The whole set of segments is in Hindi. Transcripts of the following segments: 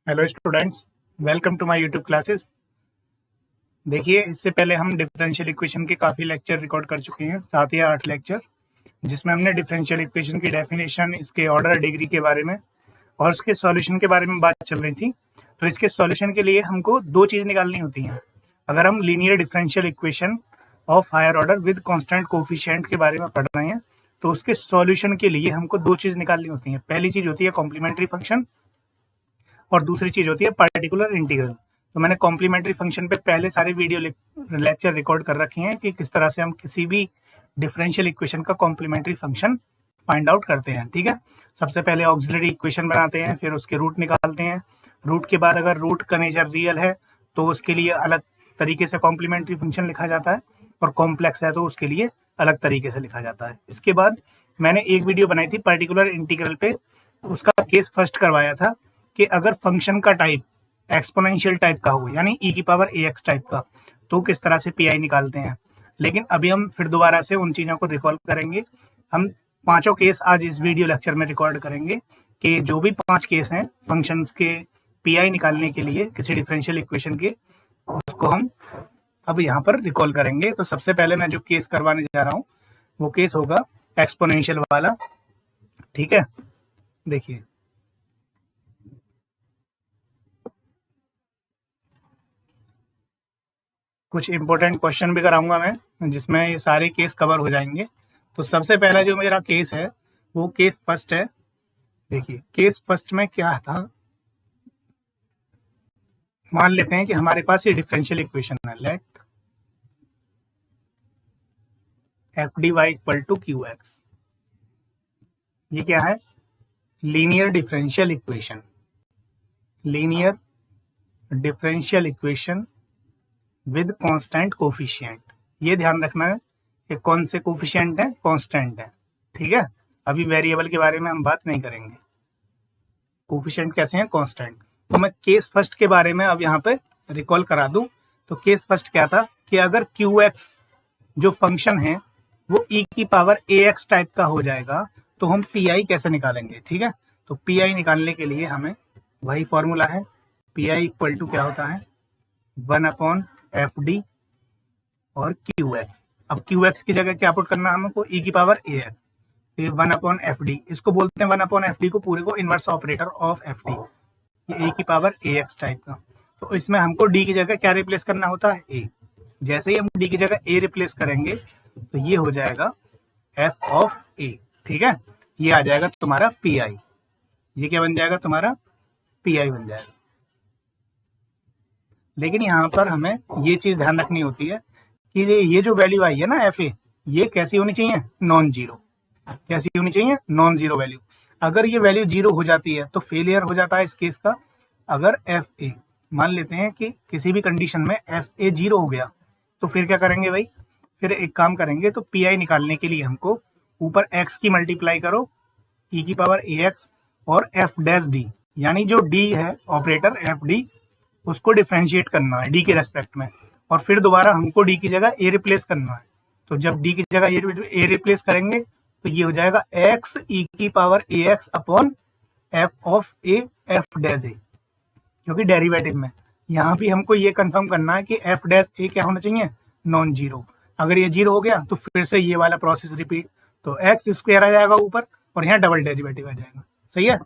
Hello students, welcome to my YouTube classes. देखिए, इससे पहले हम डिफरेंशियल इक्वेशन के काफ़ी लेक्चर रिकॉर्ड कर चुके हैं, 7 या 8 लेक्चर, जिसमें हमने डिफरेंशियल इक्वेशन की डेफिनेशन, इसके ऑर्डर, डिग्री के बारे में और उसके सॉल्यूशन के बारे में बात चल रही थी। तो इसके सॉल्यूशन के लिए हमको दो चीज़ निकालनी होती हैं। अगर हम linear differential equation of higher order with constant coefficient के बारे में पढ़ रहे हैं, तो उसके सॉल्यूशन के लिए हमको दो चीज़ निकालनी होती हैं। पहली चीज़ होती है कॉम्प्लीमेंट्री फंक्शन और दूसरी चीज होती है पार्टिकुलर इंटीग्रल। तो मैंने कॉम्प्लीमेंट्री फंक्शन पे पहले सारे वीडियो लेक्चर रिकॉर्ड कर रखे हैं कि किस तरह से हम किसी भी डिफरेंशियल इक्वेशन का कॉम्प्लीमेंट्री फंक्शन फाइंड आउट करते हैं। ठीक है, सबसे पहले ऑक्सिलरी इक्वेशन बनाते हैं, फिर उसके रूट निकालते हैं। रूट के बाद अगर रूट का नेचर रियल है तो उसके लिए अलग तरीके से कॉम्प्लीमेंट्री फंक्शन लिखा जाता है, और कॉम्प्लेक्स है तो उसके लिए अलग तरीके से लिखा जाता है। इसके बाद मैंने एक वीडियो बनाई थी पर्टिकुलर इंटीग्रल पे, उसका केस फर्स्ट करवाया था कि अगर फंक्शन का टाइप एक्सपोनेंशियल टाइप का हो, यानी e की पावर ax टाइप का, तो किस तरह से पी निकालते हैं। लेकिन अभी हम फिर दोबारा से उन चीज़ों को रिकॉल करेंगे। हम पांचों केस आज इस वीडियो लेक्चर में रिकॉर्ड करेंगे कि जो भी 5 केस हैं फंक्शंस के पी निकालने के लिए किसी डिफरेंशियल इक्वेशन के, उसको हम अब यहाँ पर रिकॉल करेंगे। तो सबसे पहले मैं जो केस करवाने जा रहा हूँ वो केस होगा एक्सपोनेंशियल वाला। ठीक है, देखिए कुछ इंपॉर्टेंट क्वेश्चन भी कराऊंगा मैं, जिसमें ये सारे केस कवर हो जाएंगे। तो सबसे पहला जो मेरा केस है वो केस फर्स्ट है। देखिए केस फर्स्ट में क्या था, मान लेते हैं कि हमारे पास ये डिफरेंशियल इक्वेशन है, let F D Y equal to Q X. ये क्या है? Linear differential equation. Linear differential equation with constant coefficient. ये ध्यान रखना है कि कौन से कोफिशिएंट है, कांस्टेंट है। ठीक है, अभी वेरिएबल के बारे में हम बात नहीं करेंगे, कोफिशिएंट कैसे हैं, कांस्टेंट। तो मैं केस फर्स्ट के बारे में अब यहाँ पे रिकॉल करा दूं। तो केस फर्स्ट क्या था कि अगर क्यू एक्स जो फंक्शन है वो e की पावर ax टाइप का हो जाएगा तो हम पी आई कैसे निकालेंगे। ठीक है, तो पी आई निकालने के लिए हमें वही फॉर्मूला है, पी आई इक्वल टू क्या होता है, 1 एफ डी और क्यू एक्स। अब क्यू एक्स की जगह क्या पुट करना है हमको, e की पावर ए एक्स, तो 1 एफ डी, इसको बोलते हैं 1 एफ डी को पूरे को inverse operator of F D, ये e की पावर ए एक्स टाइप का। तो इसमें हमको d की जगह क्या रिप्लेस करना होता है, a। जैसे ही हम d की जगह a रिप्लेस करेंगे तो ये हो जाएगा f ऑफ a। ठीक है, ये आ जाएगा तुम्हारा पी आई। ये क्या बन जाएगा, तुम्हारा पी आई बन जाएगा। लेकिन यहाँ पर हमें ये चीज ध्यान रखनी होती है कि ये जो वैल्यू आई है ना एफ ए, ये कैसी होनी चाहिए, नॉन जीरो। कैसी होनी चाहिए, नॉन जीरो वैल्यू। अगर ये वैल्यू जीरो हो जाती है तो फेलियर हो जाता है इस केस का। अगर एफ ए, मान लेते हैं कि किसी भी कंडीशन में एफ ए जीरो हो गया, तो फिर क्या करेंगे भाई, फिर एक काम करेंगे। तो पी आई निकालने के लिए हमको ऊपर एक्स की मल्टीप्लाई करो, ई की पावर ए एक्स और एफ डैश डी, यानी जो डी है ऑपरेटर एफ डी, उसको डिफरेंशिएट करना है डी के रेस्पेक्ट में, और फिर दोबारा हमको डी की जगह ए रिप्लेस करना है। तो जब डी की जगह ए रिप्लेस करेंगे तो ये हो जाएगा एक्स ई की power a x upon f of a f dash a, क्योंकि डेरिवेटिव में यहाँ भी हमको ये कंफर्म करना है कि एफ डैश ए क्या होना चाहिए, नॉन जीरो। अगर ये जीरो हो गया तो फिर से ये वाला प्रोसेस रिपीट, तो एक्स स्क्वायर आ जाएगा ऊपर और यहाँ डबल डेरिवेटिव आ जाएगा। सही है,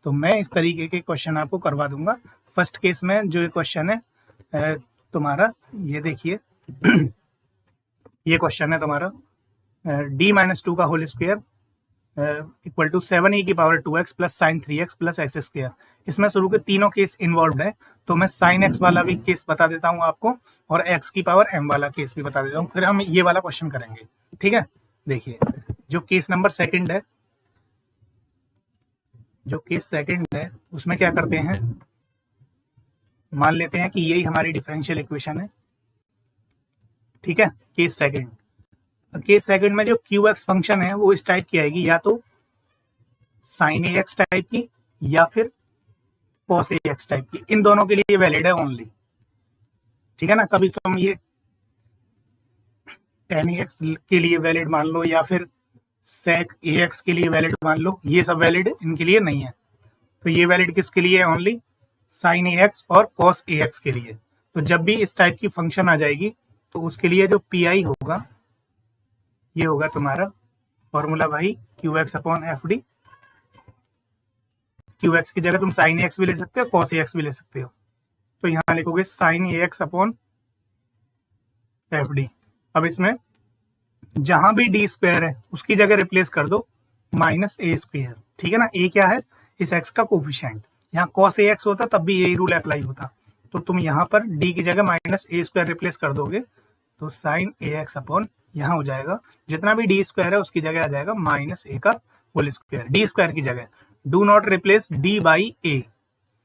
तो मैं इस तरीके के क्वेश्चन आपको करवा दूंगा। फर्स्ट केस में जो क्वेश्चन है तुम्हारा, ये देखिए ये क्वेश्चन है तुम्हारा d-2 का whole square equal to 7e की power 2x plus sign 3x plus X square. इसमें शुरू के तीनों केस इन्वॉल्व है, तो मैं साइन x वाला भी केस बता देता हूँ आपको और x की पावर m वाला केस भी बता देता हूँ, फिर हम ये वाला क्वेश्चन करेंगे। ठीक है, देखिए जो केस नंबर सेकंड है, जो केस सेकंड है उसमें क्या करते हैं, मान लेते हैं कि यही हमारी डिफरेंशियल इक्वेशन है। ठीक है, केस सेकंड, केस सेकंड में जो क्यू एक्स फंक्शन है वो इस टाइप की आएगी, या तो साइन ए एक्स टाइप की या फिर कॉस ए एक्स टाइप की। इन दोनों के लिए वैलिड है ओनली। ठीक है ना, कभी तुम ये टेन ए एक्स के लिए वैलिड मान लो या फिर सेक ए एक्स के लिए वैलिड मान लो, ये सब वैलिड इनके लिए नहीं है। तो ये वैलिड किसके लिए है, ओनली साइन ए एक्स और कॉस ए एक्स के लिए। तो जब भी इस टाइप की फंक्शन आ जाएगी तो उसके लिए जो पी आई होगा ये होगा तुम्हारा फॉर्मूला भाई Q x upon F D. Q x की जगह तुम साइन ए एक्स भी ले सकते हो, कॉस ए एक्स भी ले सकते हो। तो यहाँ लिखोगे sign a x upon F D. अब इसमें जहां भी डी स्क्वायर है उसकी जगह रिप्लेस कर दो माइनस ए स्क्वायर। ठीक है ना, ए क्या है, इस एक्स का कोफिशिएंट। यहाँ कॉस ए एक्स होता तब भी यही रूल अप्लाई होता। तो तुम यहाँ पर डी की जगह माइनस ए स्क्वायर रिप्लेस कर दोगे तो साइन ए एक्स अपॉन यहाँ हो जाएगा जितना भी डी स्क्वायर है उसकी जगह आ जाएगा माइनस ए का होल स्क्वायर। डी स्क्वायर की जगह do not replace D by a,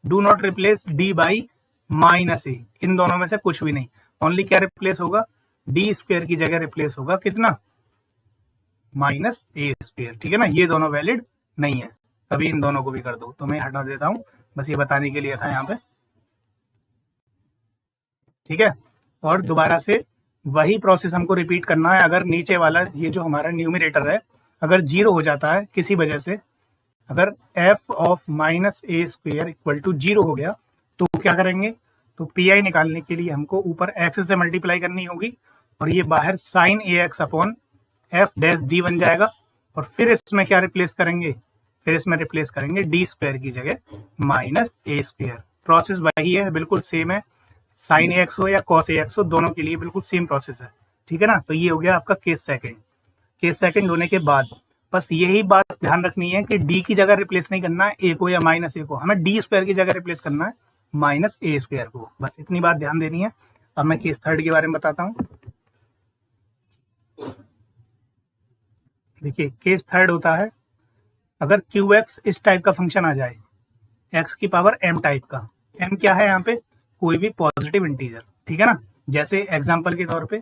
do not replace D by minus a, इन दोनों में से कुछ भी नहीं। ओनली क्या रिप्लेस होगा, डी स्क्वायर की जगह रिप्लेस होगा कितना, माइनस ए स्क्वायर। ठीक है ना, ये दोनों वैलिड नहीं है, अभी इन दोनों को भी कर दो। तो मैं हटा देता हूं, बस ये बताने के लिए था यहाँ पे। ठीक है, और दोबारा से वही प्रोसेस हमको रिपीट करना है। अगर नीचे वाला ये जो हमारा न्यूमरेटर है अगर 0 हो जाता है किसी वजह से, अगर f of minus A square equal to 0 हो गया तो क्या करेंगे, तो पी आई निकालने के लिए हमको ऊपर x से मल्टीप्लाई करनी होगी और ये बाहर sine a x upon f dash D बन जाएगा। और फिर इसमें क्या रिप्लेस करेंगे, फिर इसमें रिप्लेस करेंगे डी स्क्वायर की जगह माइनस ए स्क्वायर। प्रोसेस वही है, बिल्कुल सेम है, साइन ए एक्स हो या कॉस ए एक्स हो दोनों के लिए बिल्कुल सेम प्रोसेस है। ठीक है ना, तो ये हो गया आपका केस सेकंड। केस सेकंड होने के बाद बस यही बात ध्यान रखनी है कि डी की जगह रिप्लेस नहीं करना है ए को या माइनस ए को, हमें डी स्क्वायर की जगह रिप्लेस करना है माइनस ए स्क्वायर को। बस इतनी बात ध्यान देनी है। अब मैं केस थर्ड के बारे में बताता हूं। देखिए केस थर्ड होता है अगर क्यू एक्स इस टाइप का फंक्शन आ जाए, एक्स की पावर एम टाइप का। एम क्या है यहाँ पे, कोई भी पॉजिटिव इंटीजर। ठीक है ना, जैसे एग्जांपल के तौर पे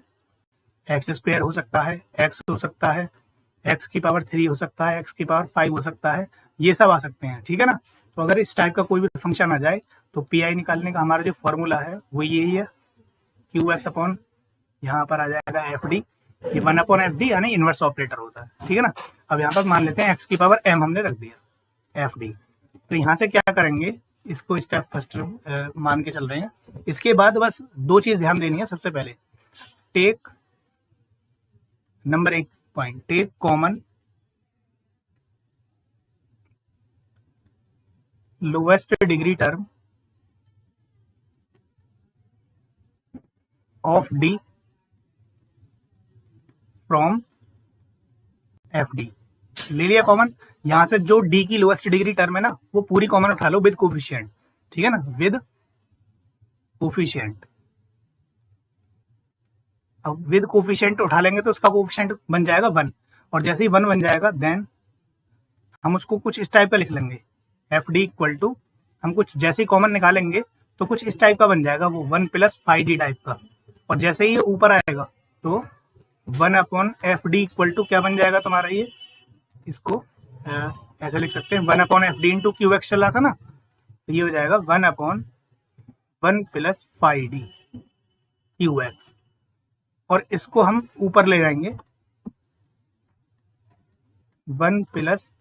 एक्स स्क्वायर हो सकता है, एक्स हो सकता है, एक्स की पावर 3 हो सकता है, एक्स की पावर 5 हो सकता है, ये सब आ सकते हैं। ठीक है ना, तो अगर इस टाइप का कोई भी फंक्शन आ जाए तो पी आई निकालने का हमारा जो फॉर्मूला है वो यही है, क्यू एक्स अपॉन यहाँ पर आ जाएगा एफ डी। ये 1 अपॉन एफ डी यानी इनवर्स ऑपरेटर होता है। ठीक है ना, अब यहाँ पर मान लेते हैं एक्स की पावर एम हमने रख दिया एफ डी। तो यहाँ से क्या करेंगे, इसको स्टेप फर्स्ट मान के चल रहे हैं। इसके बाद बस दो चीज ध्यान देनी है। सबसे पहले take number 1 point, take common lowest degree term of D from F D. ले लिया कॉमन, यहां से जो डी की लोएस्ट डिग्री टर्म है ना वो पूरी कॉमन उठा लो विद कोफिशिएंट। ठीक है ना, विद कोफिशिएंट। अब विद कोफिशिएंट उठा लेंगे तो उसका कोफिशिएंट बन जाएगा 1, और जैसे ही 1 बन जाएगा देन हम उसको कुछ इस टाइप का लिख लेंगे, एफ डी इक्वल टू, हम कुछ जैसे ही कॉमन निकालेंगे तो कुछ इस टाइप का बन जाएगा वो 1 प्लस 5d टाइप का। और जैसे ही ये ऊपर आएगा तो 1 upon F D equal to क्या बन जाएगा तुम्हारा, ये इसको ऐसे लिख सकते हैं 1 upon F D into Q x चल रहा था ना, तो ये हो जाएगा 1 upon 1 plus 5d Q x. और इसको हम ऊपर ले जाएंगे 1 प्लस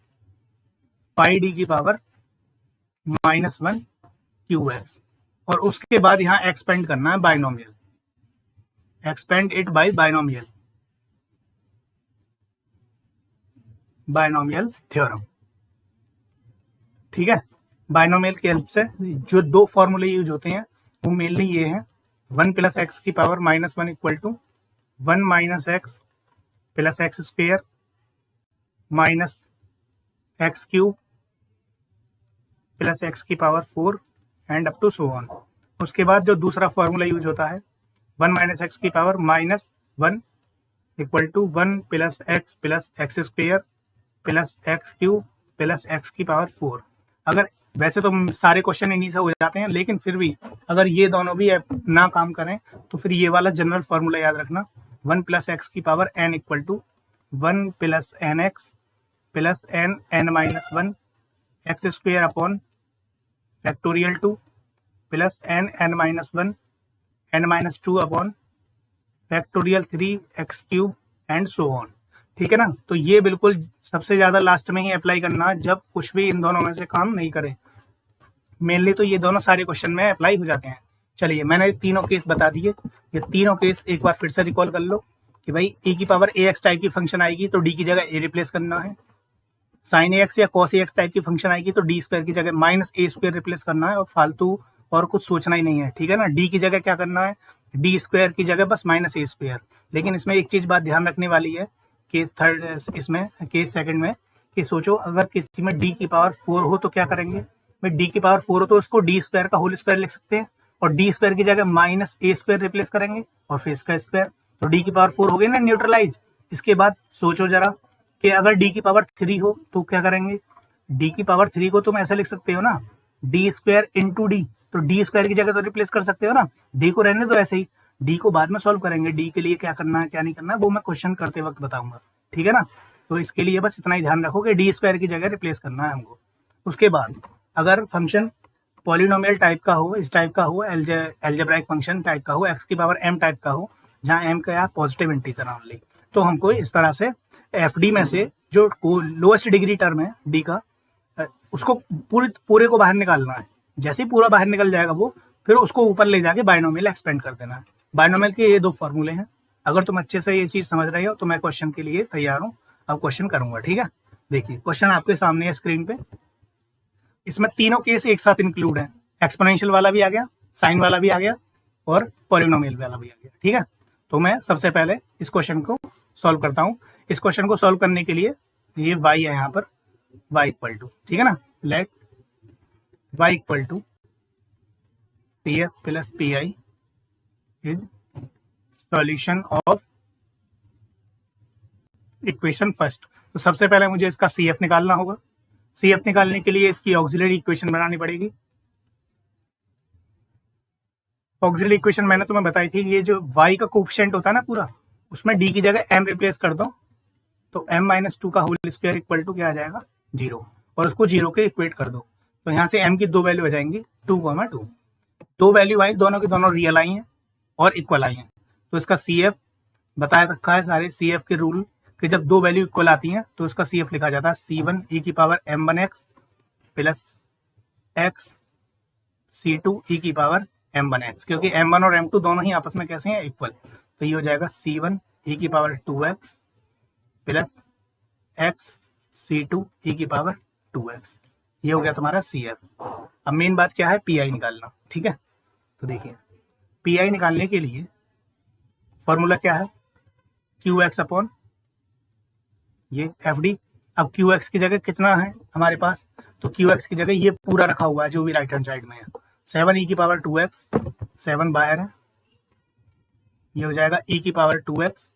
5d की पावर -1 क्यू एक्स। और उसके बाद यहाँ एक्सपेंड करना है binomial, expand it by binomial, binomial theorem. ठीक है, बाइनोमियल की हेल्प से जो दो फॉर्मूले यूज होते हैं वो मेनली ये हैं, 1 प्लस एक्स की power -1 equal to 1 minus x plus x square minus x cube plus x की power 4 and up to so on. उसके बाद जो दूसरा फॉर्मूला यूज होता है 1 माइनस एक्स की power -1 equal to 1 plus x square plus x cube plus x की पावर 4। अगर वैसे तो सारे क्वेश्चन इन्हीं से हो जाते हैं, लेकिन फिर भी अगर ये दोनों भी ना काम करें तो फिर ये वाला जनरल फॉर्मूला याद रखना, 1 प्लस एक्स की power n equal to 1 plus N X plus n minus 1 X square upon factorial 2 plus n minus 1 n minus 2 upon factorial 3 X cube and so on. ठीक है ना, तो ये बिल्कुल सबसे ज्यादा लास्ट में ही अप्लाई करना जब कुछ भी इन दोनों में से काम नहीं करे। मेनली तो ये दोनों सारे क्वेश्चन में अप्लाई हो जाते हैं। चलिए मैंने तीनों केस बता दिए, ये तीनों केस एक बार फिर से रिकॉल कर लो कि भाई e की पावर ax टाइप की फंक्शन आएगी तो d की जगह a रिप्लेस करना है, साइन ax या cos ax टाइप की फंक्शन आएगी तो d स्क्वायर की जगह माइनस a स्क्वायर रिप्लेस करना है, और फालतू और कुछ सोचना ही नहीं है, ठीक है ना। d की जगह क्या करना है, d स्क्वायर की जगह बस माइनस a स्क्वायर। लेकिन इसमें एक चीज बात ध्यान रखने वाली है, केस थर्ड इसमें केस सेकंड में, कि सोचो अगर किसी में d की पावर 4 हो तो क्या करेंगे, भाई d की पावर 4 हो तो उसको d स्क्वायर का होल स्क्वायर लिख सकते हैं, और d स्क्वायर की जगह माइनस a स्क्वायर रिप्लेस करेंगे और फिर इसका स्क्वायर, तो d की पावर 4 हो गई ना न्यूट्रलाइज। इसके बाद सोचो जरा कि अगर d की पावर 3 हो तो क्या करेंगे, d की पावर 3 को तुम ऐसा लिख सकते हो ना, d स्क्वायर इंटू डी, तो d स्क्वायर की जगह तो रिप्लेस कर सकते हो ना, d को रहने दो ऐसे ही, d को बाद में सॉल्व करेंगे, d के लिए क्या करना है क्या नहीं करना है वो मैं क्वेश्चन करते वक्त बताऊंगा, ठीक है ना। तो इसके लिए बस इतना ही ध्यान रखो कि डी स्क्वायर की जगह रिप्लेस करना है हमको। उसके बाद अगर फंक्शन पॉलिनोमियल टाइप का हो, इस टाइप का हो, एल्जेब्राइक फंक्शन टाइप का हो, एक्स की पावर m टाइप का हो, जहाँ m का पॉजिटिव इंटीजर ओनली, तो हमको इस तरह से एफ डी में से जो लोएस्ट डिग्री टर्म है डी का, उसको पूरे को बाहर निकालना है। जैसे ही पूरा बाहर निकल जाएगा वो, फिर उसको ऊपर ले जाके बायनोमियल एक्सपेंड कर देना है। बायनोमियल के ये दो फॉर्मूले हैं, अगर तुम अच्छे से ये चीज समझ रहे हो तो मैं क्वेश्चन के लिए तैयार हूँ, अब क्वेश्चन करूंगा, ठीक है। देखिए क्वेश्चन आपके सामने है स्क्रीन पे, इसमें तीनों केस एक साथ इंक्लूड है, एक्सपोनेंशियल वाला भी आ गया, साइन वाला भी आ गया, और पॉलिनोमियल वाला भी आ गया, ठीक है। तो मैं सबसे पहले इस क्वेश्चन को सॉल्व करता हूँ। इस क्वेश्चन को सॉल्व करने के लिए ये y है यहाँ पर, y इक्वल टू, ठीक है ना, let y equal to pf plus pi is solution of equation first. तो सबसे पहले मुझे इसका CF निकालना होगा। CF निकालने के लिए इसकी ऑक्सिलरी इक्वेशन बनानी पड़ेगी। ऑक्सिलरी इक्वेशन मैंने तुम्हें बताई थी, ये जो y का कोफिशिएंट होता है ना पूरा, उसमें d की जगह m रिप्लेस कर दो, तो m माइनस 2 का होल स्क्वायर इक्वल टू क्या आ जाएगा 0, और उसको 0 के इक्वेट कर दो। तो यहाँ से m की दो वैल्यू आ जाएंगी 2,2, दो वैल्यू आई, दोनों की दोनों रियल आई हैं और इक्वल आई हैं। तो इसका CF बताया रखा है सारे CF के रूल, कि जब दो वैल्यू इक्वल आती हैं तो इसका CF लिखा जाता है C1 e की power m1x plus x C2 e की पावर m1x, क्योंकि m1 और m2 दोनों ही आपस में कैसे हैं इक्वल, तो ये हो जाएगा C1 e की power 2x plus x C2 e की पावर 2x, ये हो गया तुम्हारा CF। अब मेन बात क्या है, PI निकालना, ठीक है। तो देखिए PI निकालने के लिए फॉर्मूला क्या है, QX अपॉन ये FD। अब QX की जगह कितना है हमारे पास, तो QX की जगह ये पूरा रखा हुआ है जो भी राइट हैंड साइड में है, 7 e की पावर 2x, 7 बाहर है, ये हो जाएगा e की power 2x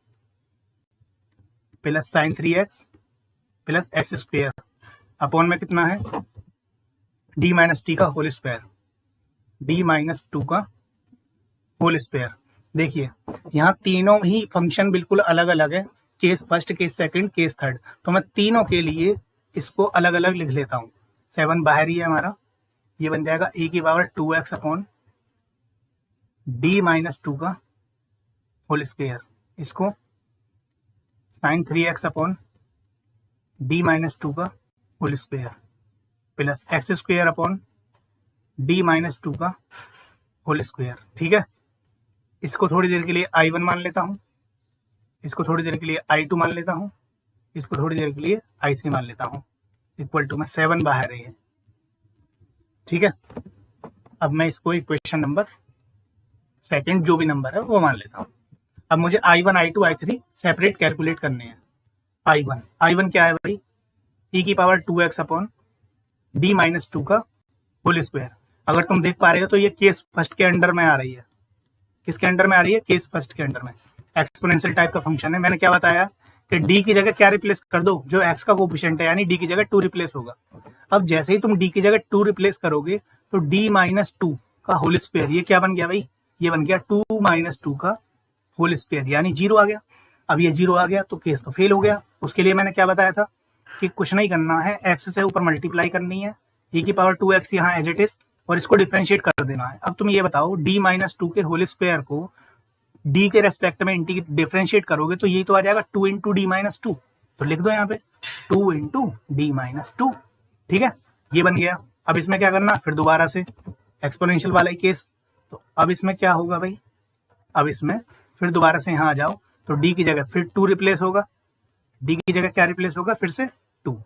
plus sign 3x plus X square, upon में कितना है d माइनस टी का होल स्क्वायर, d माइनस 2 का होल स्क्वायर। देखिए यहाँ तीनों ही फंक्शन बिल्कुल अलग अलग है, case first, case second, case third, तो मैं तीनों के लिए इसको अलग अलग लिख लेता हूँ। 7 बाहर ही है हमारा, ये बन जाएगा e की power 2x upon d minus 2 का होल स्क्वायर, इसको sine 3x upon d minus 2 का whole square plus X square upon d minus 2 का होल स्क्वायर, ठीक है। इसको थोड़ी देर के लिए I1 मान लेता हूँ, इसको थोड़ी देर के लिए I2 मान लेता हूँ, इसको थोड़ी देर के लिए I3 मान लेता हूँ, इक्वल टू में 7 बाहर है, ठीक है। अब मैं इसको इक्वेशन नंबर सेकंड जो भी नंबर है वो मान लेता हूँ। अब मुझे I1, I2, I3 separate calculate करने हैं। I1 क्या है भाई, e की power 2x upon d minus 2 का होल स्क्वायर। अगर तुम देख पा रहे हो तो ये केस फर्स्ट के अंडर में आ रही है, किसके अंडर में आ रही है, केस फर्स्ट के अंडर में। एक्सपोनेंशियल टाइप का फंक्शन है, मैंने क्या बताया कि d की जगह क्या रिप्लेस कर दो, जो x का कोफिशिएंट है, यानी d की जगह 2 रिप्लेस होगा। अब जैसे ही तुम d की जगह 2 रिप्लेस करोगे तो d माइनस 2 का होल स्क्वायर, ये क्या बन गया भाई, ये बन गया 2 माइनस 2 का होल स्क्वायर, यानी 0 आ गया। अब ये 0 आ गया तो केस तो फेल हो गया। उसके लिए मैंने क्या बताया था कि कुछ नहीं करना है, x से ऊपर मल्टीप्लाई करनी है, e की पावर 2x यहाँ एज इट इज, और इसको डिफरेंशिएट कर देना है। अब तुम ये बताओ d माइनस 2 के होल स्क्वायर को d के रेस्पेक्ट में डिफरेंशिएट करोगे तो ये तो आ जाएगा 2 इंटू डी माइनस 2, तो लिख दो यहाँ पे 2 इंटू डी माइनस 2, ठीक है, ये बन गया। अब इसमें क्या करना, फिर दोबारा से एक्सपोनेंशियल वाला ही केस। तो अब इसमें क्या होगा भाई, अब इसमें फिर दोबारा से यहाँ आ जाओ, तो डी की जगह फिर 2 रिप्लेस होगा, डी की जगह क्या रिप्लेस होगा, फिर से 2,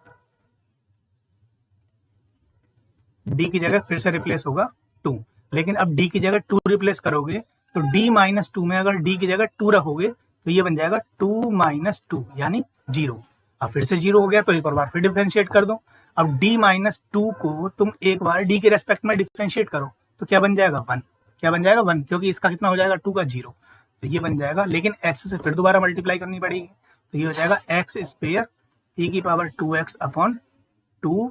डी की जगह फिर से रिप्लेस होगा 2। लेकिन अब डी की जगह 2 रिप्लेस करोगे तो d माइनस 2 में अगर d की जगह 2 रखोगे तो ये बन जाएगा 2 माइनस 2 यानी 0। अब फिर से 0 हो गया तो एक और बार फिर डिफरेंशिएट कर दो। अब d माइनस 2 को तुम एक बार d के रेस्पेक्ट में डिफरेंशिएट करो तो क्या बन जाएगा 1, क्या बन जाएगा 1, क्योंकि इसका कितना हो जाएगा 2 का 0, तो ये बन जाएगा। लेकिन x से फिर दोबारा मल्टीप्लाई करनी पड़ेगी, तो ये हो जाएगा x स्क्वायर e की पावर 2x अपॉन 2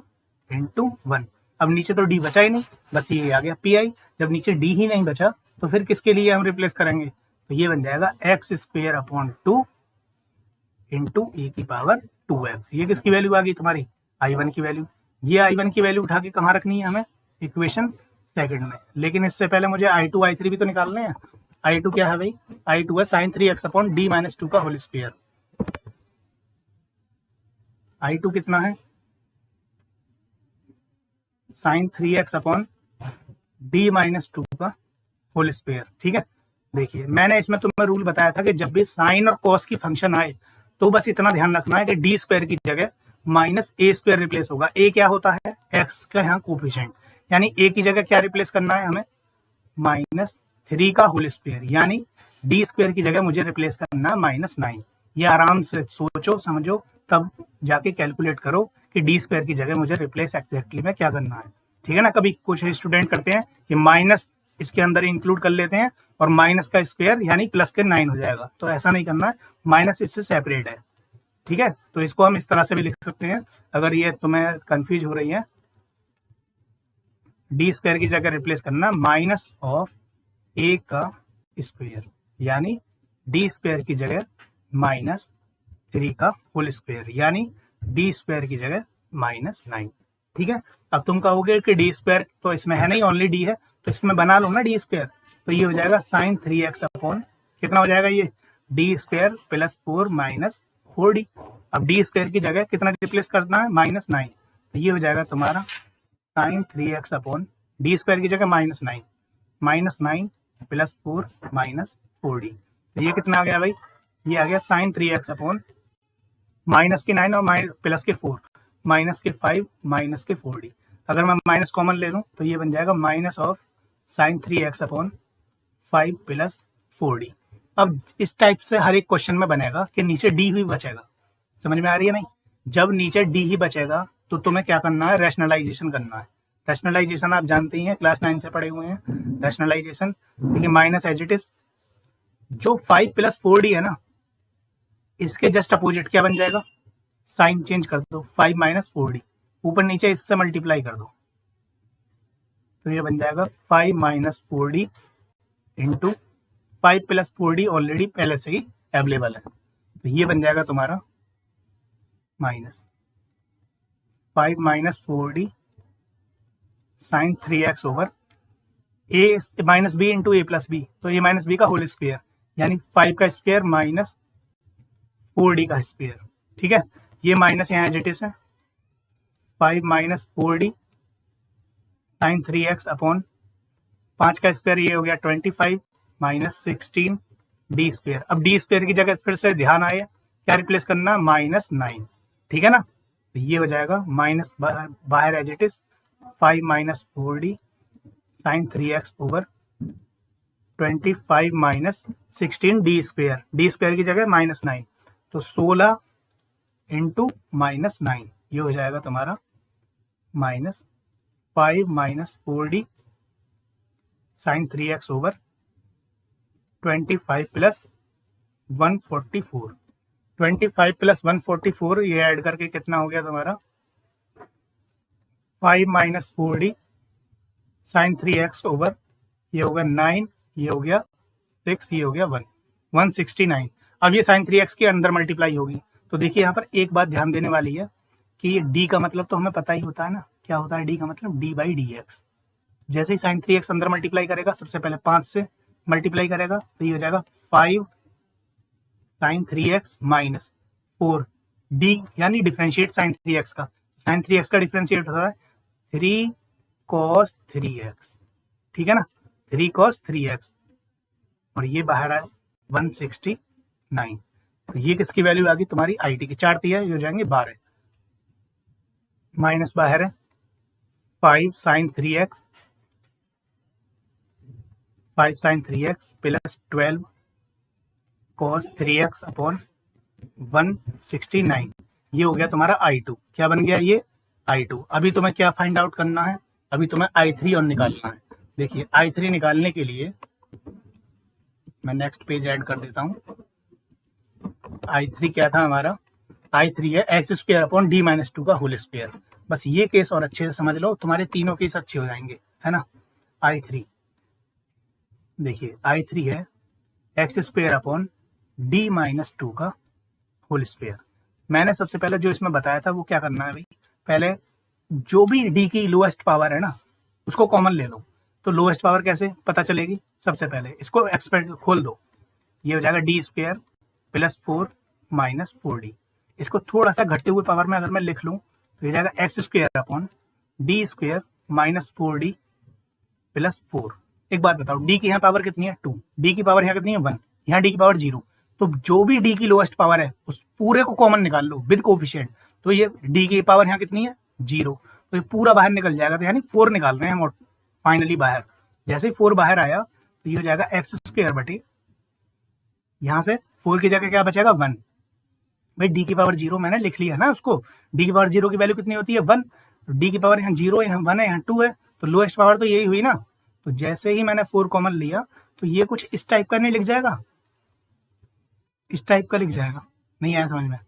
इंटू 1। अब नीचे तो d बचा ही नहीं, बस ये आ गया pi। जब नीचे d ही नहीं बचा तो फिर किसके लिए हम रिप्लेस करेंगे, तो ये बन जाएगा x square upon 2 into e की पावर 2x। ये किसकी वैल्यू आ गई तुम्हारी, i1 की वैल्यू। ये i1 की वैल्यू उठा के कहाँ रखनी है हमें, इक्वेशन सेकंड में। लेकिन इससे पहले मुझे i2 i3 भी तो निकालने हैं। i2 क्या है भाई, i2 है sin 3x upon d minus 2 का होल स्क्वायर। i2 कितना है, sin 3x upon d minus 2 का होल स्क्वायर। ठीक है, देखिए मैंने इसमें तुम्हें रूल बताया था कि जब भी साइन और कॉस की फंक्शन आए तो बस इतना ध्यान रखना है कि डी स्क्वायर की जगह माइनस ए स्क्वायर रिप्लेस होगा। ए क्या होता है, एक्स का यहाँ कोफिशिएंट, यानी ए की जगह क्या रिप्लेस करना है हमें, माइनस 3 का होल स्क्वायर, यानी डी स्क्वायर की जगह मुझे रिप्लेस करना है माइनस 9। ये आराम से सोचो समझो तब जाके कैलकुलेट करो कि डी स्क्वायर की जगह मुझे रिप्लेस एक्जैक्टली में क्या करना है। ठीक है ना, कभी कुछ स्टूडेंट करते हैं कि माइनस इसके अंदर इंक्लूड कर लेते हैं और माइनस का स्क्वायर यानी प्लस के 9 हो जाएगा, तो ऐसा नहीं करना है, माइनस इससे सेपरेट है। ठीक है, तो इसको हम इस तरह से भी लिख सकते हैं अगर ये तुम्हें कंफ्यूज हो रही है। डी स्क्वायर की जगह रिप्लेस करना माइनस ऑफ ए का स्क्वायर, यानी डी स्क्वायर की जगह माइनस 3 का होल स्क्वायर, यानी डी स्क्वायर की जगह माइनस 9। ठीक है, अब तुम कहोगे कि डी स्क्वायर तो इसमें है नहीं, ओनली डी है, तो इसमें बना लो ना डी स्क्वायर। तो ये हो जाएगा साइन 3x अपॉन कितना हो जाएगा, ये D square plus 4 minus 4d। अब डी स्क्वायर की जगह कितना रिप्लेस करना है, माइनस 9, तो ये हो जाएगा तुम्हारा sign 3x upon D square की जगह minus 9, minus 9 plus 4 minus 4d। तो ये कितना आ गया भाई, ये आ गया साइन 3x अपॉन माइनस के 9 और प्लस के 4 माइनस के 5 माइनस के 4d। अगर मैं माइनस कॉमन ले लूं तो ये बन जाएगा minus of sine 3x upon 5 plus 4d। अब इस टाइप से हर एक क्वेश्चन में बनेगा कि नीचे d ही बचेगा। समझ में आ रही है नहीं, जब नीचे d ही बचेगा तो तुम्हें क्या करना है, रैशनलाइजेशन करना है। रैशनलाइजेशन आप जानते ही हैं, क्लास 9 से पढ़े हुए हैं रैशनलाइजेशन। देखिए माइनस एज इट इज, जो 5 प्लस 4d है ना, इसके जस्ट अपोजिट क्या बन जाएगा, साइन चेंज कर दो, 5 माइनस 4d, ऊपर नीचे इससे मल्टीप्लाई कर दो, तो ये बन जाएगा 5 minus 4d into 5 plus 4d already पहले से ही अवेलेबल है, तो ये बन जाएगा तुम्हारा minus 5 minus 4d sine 3x over a minus b into a plus b, तो ए माइनस बी का होल स्क्वायर, यानी 5 का स्क्वायर माइनस 4d का स्क्वायर। ठीक है, ये माइनस यहाँ एज इट इज है, 5 minus 4d sine 3x upon 5 का स्क्वायर ये हो गया 25 माइनस 16 डी स्क्वायर। अब डी स्क्वायर की जगह फिर से ध्यान आए क्या रिप्लेस करना, माइनस 9। ठीक है ना, तो ये हो जाएगा माइनस बाहर as it is 5 minus 4d sine 3x over 25 minus 16 D square की जगह माइनस 9, तो 16 इंटू माइनस 9, ये हो जाएगा तुम्हारा minus 5 minus 4d sine 3x over 25 plus 144, 25 plus 144 ये ऐड करके कितना हो गया तुम्हारा 5 minus 4d sine 3x over ये हो गया 9, ये हो गया 6, ये हो गया 1, 169। अब ये साइन 3x के अंदर मल्टीप्लाई होगी, तो देखिए यहाँ पर एक बात ध्यान देने वाली है कि ये d का मतलब तो हमें पता ही होता है ना, क्या होता है d का मतलब, d बाई डी एक्स। जैसे ही साइन 3x अंदर मल्टीप्लाई करेगा, सबसे पहले 5 से मल्टीप्लाई करेगा, तो ये हो जाएगा 5 साइन 3x माइनस 4d, यानी डिफरेंशिएट साइन 3x का। साइन 3x का डिफरेंशिएट होता है 3 cos 3x, ठीक है ना, 3 cos 3x, और ये बाहर आए 169। तो ये किसकी वैल्यू आ गई तुम्हारी आई टी की। 4 तिया ये हो जाएंगे 12, माइनस बाहर है 5 sin 3x, 5 sin 3x plus 12 cos 3x upon 169। ये हो गया तुम्हारा I2। क्या बन गया ये I2। अभी तुम्हें क्या फाइंड आउट करना है, अभी तुम्हें I3 और निकालना है। देखिए I3 निकालने के लिए मैं नेक्स्ट पेज ऐड कर देता हूँ। I3 क्या था हमारा, I3 है x square upon D minus 2 का होल स्क्वायर। बस ये केस और अच्छे से समझ लो, तुम्हारे तीनों केस अच्छे हो जाएंगे, है ना। I3 देखिए I3 है x square upon D minus 2 का होल स्क्वायर। मैंने सबसे पहले जो इसमें बताया था वो क्या करना है भाई, पहले जो भी डी की लोएस्ट पावर है ना उसको कॉमन ले लो। तो लोएस्ट पावर कैसे पता चलेगी, सबसे पहले इसको एक्सपेंड खोल दो, ये हो जाएगा D square plus 4 minus 4d। इसको थोड़ा सा घटते हुए पावर में अगर मैं लिख लूँ तो ये जाएगा x square upon D square minus 4d plus 4। एक बात बताओ, डी की यहाँ पावर कितनी है 2, डी की पावर यहाँ कितनी है 1, यहाँ डी की पावर 0। तो जो भी डी की लोएस्ट पावर है उस पूरे को कॉमन निकाल लो विद कोफिशिएंट। तो ये डी की पावर यहाँ कितनी है 0, तो ये पूरा बाहर निकल जाएगा। तो यानी 4 निकाल रहे हैं हम फाइनली बाहर। जैसे ही 4 बाहर आया तो ये हो जाएगा एक्स स्क्वायर बटे, यहाँ से 4 की जगह क्या बचेगा 1। भाई डी की पावर 0 मैंने लिख लिया ना उसको, डी की पावर 0 की वैल्यू कितनी होती है 1। तो डी की पावर यहाँ 0 है, यहाँ 1 है, यहाँ 2 है, तो लोएस्ट पावर तो यही हुई ना। तो जैसे ही मैंने 4 कॉमन लिया तो ये कुछ इस टाइप का नहीं लिख जाएगा, इस टाइप का लिख जाएगा। नहीं आया समझ में?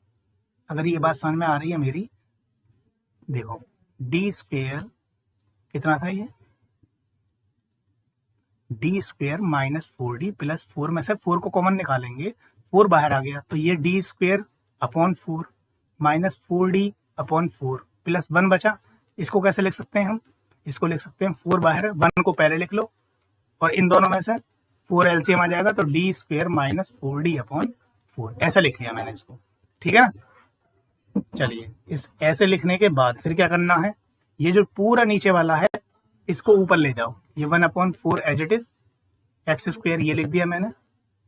अगर ये बात समझ में आ रही है मेरी, देखो डी स्क्वायर कितना था, ये D square minus 4d plus 4 में से 4 को कॉमन निकालेंगे, 4 बाहर आ गया तो ये D square upon 4 minus 4d upon 4 plus 1 बचा। इसको कैसे लिख सकते हैं हम, इसको लिख सकते हैं 4 बाहर है 1 को पहले लिख लो, और इन दोनों में से 4 एलसीएम आ जाएगा तो D square minus 4d upon 4, ऐसा लिख लिया मैंने इसको, ठीक है ना। चलिए इस ऐसे लिखने के बाद फिर क्या करना है, ये जो पूरा नीचे वाला है इसको ऊपर ले जाओ, ये 1/4 as it is, X square ये लिख दिया मैंने।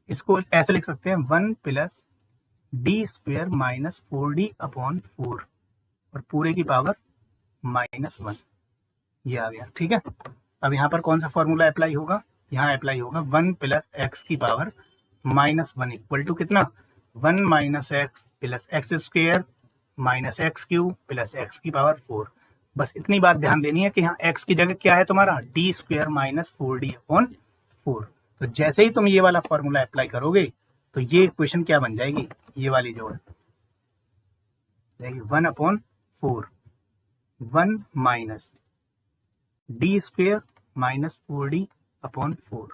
इसको ऐसे लिख सकते हैं 1 plus D square minus 4d upon 4 और पूरे की पावर -1, ये आ गया, ठीक है। अब यहाँ पर कौन सा फॉर्मूला अप्लाई होगा, यहाँ अप्लाई होगा 1 प्लस एक्स की पावर -1 इक्वल टू कितना 1 minus x plus X square minus x cube plus x की पावर 4। बस इतनी बात ध्यान देनी है कि यहाँ x की जगह क्या है तुम्हारा D square minus 4d upon 4। तो जैसे ही तुम ये वाला फॉर्मूला अप्लाई करोगे तो ये इक्वेशन क्या बन जाएगी, ये वाली जो है 1/4 1 minus D square minus 4d upon 4,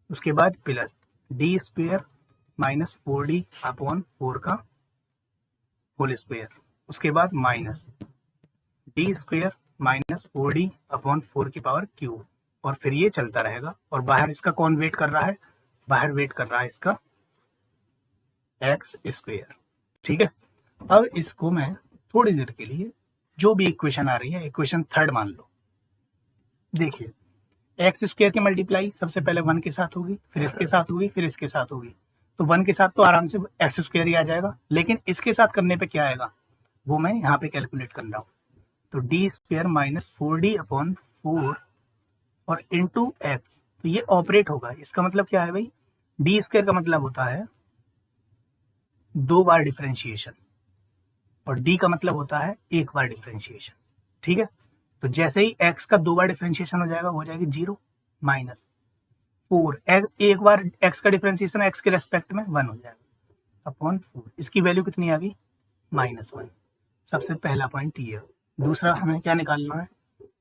उसके बाद plus D square minus 4d upon 4 का होल स्क्वायर, उसके बाद minus D square minus 4d upon 4 की पावर क्यूब, और फिर ये चलता रहेगा। और बाहर इसका कौन वेट कर रहा है, बाहर वेट कर रहा है इसका एक्स स्क्वायर, ठीक है। अब इसको मैं थोड़ी देर के लिए जो भी इक्वेशन आ रही है इक्वेशन 3 मान लो। देखिए एक्स स्क्वायर की मल्टीप्लाई सबसे पहले 1 के साथ होगी, फिर इसके साथ होगी, फिर इसके साथ होगी। तो 1 के साथ तो आराम से एक्स स्क्वायर ही आ जाएगा, लेकिन इसके साथ करने पे क्या आएगा वो मैं यहाँ पे कैलकुलेट कर रहा हूँ। तो D square minus 4d upon 4 और इंटू एक्स, तो ये ऑपरेट होगा। इसका मतलब क्या है भाई, डी स्क्वायर का मतलब होता है 2 बार डिफरेंशिएशन और डी का मतलब होता है 1 बार डिफरेंशिएशन, ठीक है। तो जैसे ही x का 2 बार डिफरेंशिएशन हो जाएगा, हो जाएगी 0 माइनस 4, एक बार x का डिफरेंशिएशन x के रेस्पेक्ट में 1 हो जाएगा अपॉन 4। इसकी वैल्यू कितनी आ गई -1। सबसे पहला पॉइंट ये। दूसरा हमें क्या निकालना है,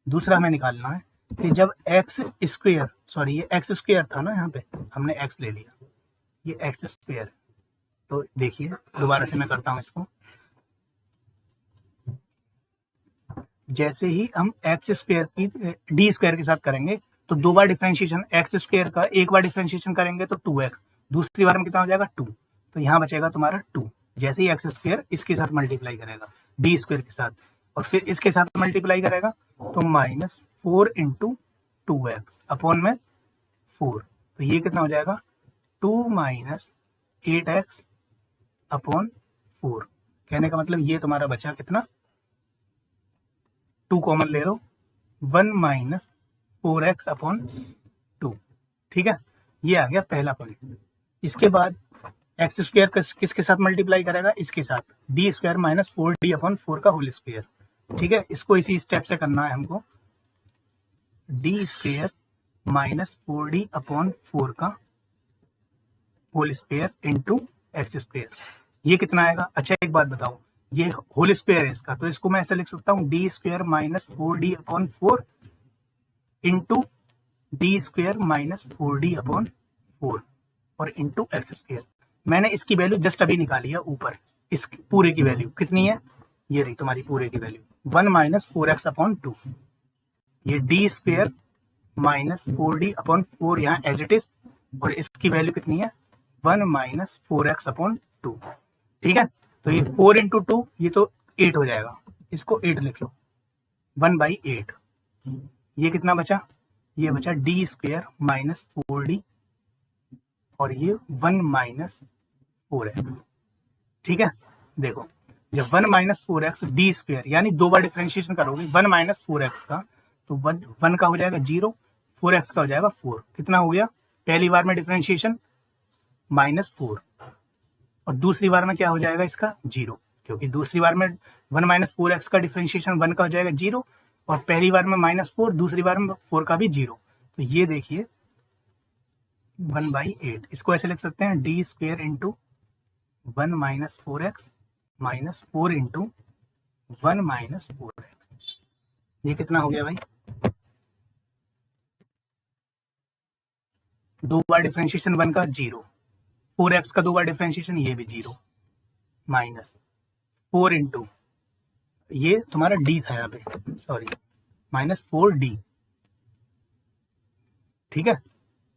दूसरा हमें निकालना है कि जब एक्स स्क्वायर, सॉरी ये एक्स स्क्वायर था ना, यहाँ पे हमने x ले लिया, ये एक्स स्क्वायर। तो देखिए दोबारा से मैं करता हूँ इसको, जैसे ही हम एक्स स्क्वायर की डी स्क्वायर के साथ करेंगे तो 2 बार डिफरेंशिएशन, एक्स स्क्वायर का 1 बार डिफरेंशिएशन करेंगे तो 2x, दूसरी बार में कितना हो जाएगा 2, तो यहाँ बचेगा तुम्हारा 2। जैसे ही एक्स स्क्वायर इसके साथ मल्टीप्लाई करेगा डी स्क्वायर के साथ और फिर इसके साथ मल्टीप्लाई करेगा तो 4 इंटू 2x अपॉन में 4, तो ये कितना हो जाएगा 2 माइनस 8x अपॉन 4। कहने का मतलब ये तुम्हारा बचा कितना, 2 कॉमन ले लो, 1 माइनस 4x अपॉन 2। ठीक है, ये आ गया पहला पॉइंट। इसके बाद एक्स स्क्वायर किसके साथ मल्टीप्लाई करेगा, इसके साथ, D square minus 4d upon 4 का होल स्क्वायर। ठीक है, इसको इसी स्टेप से करना है हमको, D square minus 4d upon 4 का whole square into X square. ये कितना आएगा, अच्छा एक बात बताओ, ये होल स्क्वायर है इसका, तो इसको मैं ऐसे लिख सकता हूँ D square minus 4d upon 4 into D square minus 4d upon 4 और इंटू एक्स स्क्वायर। मैंने इसकी वैल्यू जस्ट अभी निकाली है ऊपर, इस पूरे की वैल्यू कितनी है, ये रही तुम्हारी पूरे की वैल्यू 1 माइनस 4x अपॉन 2। ये D square minus 4d upon 4 यहाँ एज इट इज, और इसकी वैल्यू कितनी है 1 माइनस 4x अपॉन 2। ठीक है, तो ये 4 इंटू 2 ये तो 8 हो जाएगा, इसको 8 लिख लो, 1/8। ये कितना बचा, ये बचा डी स्क्वायर माइनस 4d और ये 1 माइनस 4x। ठीक है, देखो जब 1 माइनस 4x डी स्क्वायर यानी 2 बार डिफरेंशिएशन करोगे 1 माइनस 4x का, तो 1 का हो जाएगा 0, 4x का हो जाएगा 4। कितना हो गया, पहली बार में डिफरेंशिएशन -4 और दूसरी बार में क्या हो जाएगा इसका 0, क्योंकि दूसरी बार में 1 माइनस 4x का डिफरेंशिएशन 1 का हो जाएगा 0 और पहली बार में -4, दूसरी बार में 4 का भी 0। तो ये देखिए 1/8, इसको ऐसे लिख सकते हैं D square into 1 minus 4x minus 4 into 1 minus 4x। ये कितना हो गया भाई, 2 बार डिफरेंशिएशन 1 का 0, 4x का 2 बार डिफरेंशिएशन ये भी 0, माइनस 4 इंटू ये तुम्हारा d था यहाँ पे, सॉरी माइनस 4d। ठीक है,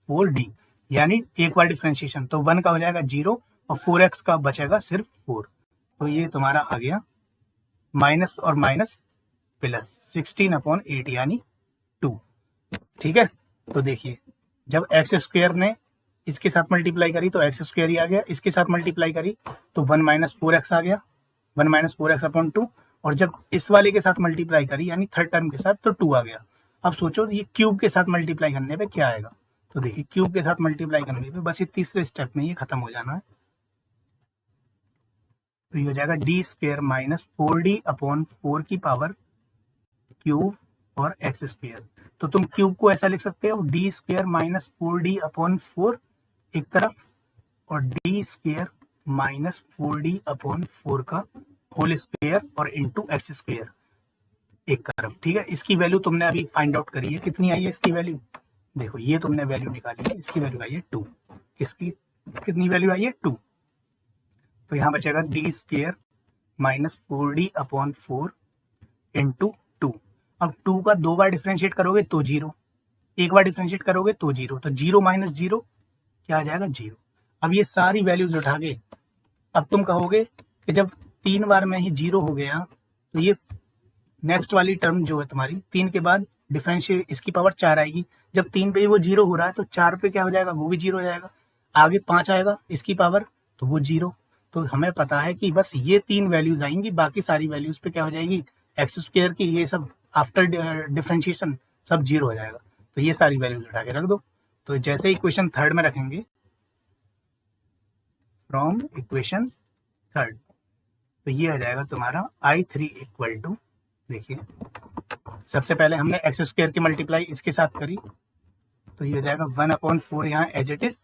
4d यानी एक बार डिफरेंशिएशन, तो 1 का हो जाएगा 0 और 4x का बचेगा सिर्फ 4। तो ये तुम्हारा आ गया माइनस और माइनस प्लस 16/8 यानी 2। ठीक है, तो देखिए जब एक्स स्क्वायर ने इसके साथ मल्टीप्लाई करी तो एक्स स्क्वायर ही आ गया, इसके साथ मल्टीप्लाई करी तो 1 माइनस 4x आ गया, 1 माइनस 4x अपॉन 2, और जब इस वाले के साथ मल्टीप्लाई करी यानी थर्ड टर्म के साथ तो 2 आ गया। अब सोचो ये क्यूब के साथ मल्टीप्लाई करने पे क्या आएगा, तो देखिए क्यूब के साथ मल्टीप्लाई करने पे बस ये तीसरे स्टेप में ये खत्म हो जाना है, तो ये हो जाएगा D square minus 4d upon 4 की पावर क्यूब और एक्स स्क्वायर। तो तुम क्यूब को ऐसा लिख सकते हो D square minus 4d upon 4 एक तरफ और D square minus 4d upon 4 का होल स्क्वायर और इंटू एक्स स्क्वायर एक तरफ। ठीक है, इसकी वैल्यू तुमने अभी फाइंड आउट करी है, कितनी आई है इसकी वैल्यू, देखो ये तुमने वैल्यू निकाली है, इसकी वैल्यू आई है 2। किसकी कितनी वैल्यू आई है 2, तो यहाँ बचेगा D square minus 4d upon 4 into 2। अब 2 का 2 बार डिफ्रेंशिएट करोगे तो 0, एक बार डिफ्रेंशिएट करोगे तो 0, तो 0 माइनस 0 क्या आ जाएगा 0। अब ये सारी वैल्यूज उठा के अब तुम कहोगे कि जब 3 बार में ही 0 हो गया तो ये नेक्स्ट वाली टर्म जो है तुम्हारी 3 के बाद डिफरेंशिएट इसकी पावर 4 आएगी, जब 3 पे वो 0 हो रहा है तो 4 पे क्या हो जाएगा, वो भी 0 हो जाएगा, आगे 5 आएगा इसकी पावर तो वो 0। तो हमें पता है कि बस ये 3 वैल्यूज आएंगी, बाकी सारी वैल्यूज पे क्या हो जाएगी एक्स स्क्वायर की, ये सब आफ्टर डिफरेंशिएशन सब 0 हो जाएगा। तो ये सारी वैल्यूज उठा के रख दो। तो जैसे इक्वेशन थर्ड में रखेंगे, फ्रॉम इक्वेशन थर्ड, तो ये आ जाएगा तुम्हारा I3 इक्वल टू, देखिए सबसे पहले हमने एक्स स्क्वायर की मल्टीप्लाई इसके साथ करी तो ये हो जाएगा 1/4 यहाँ एज इट इज,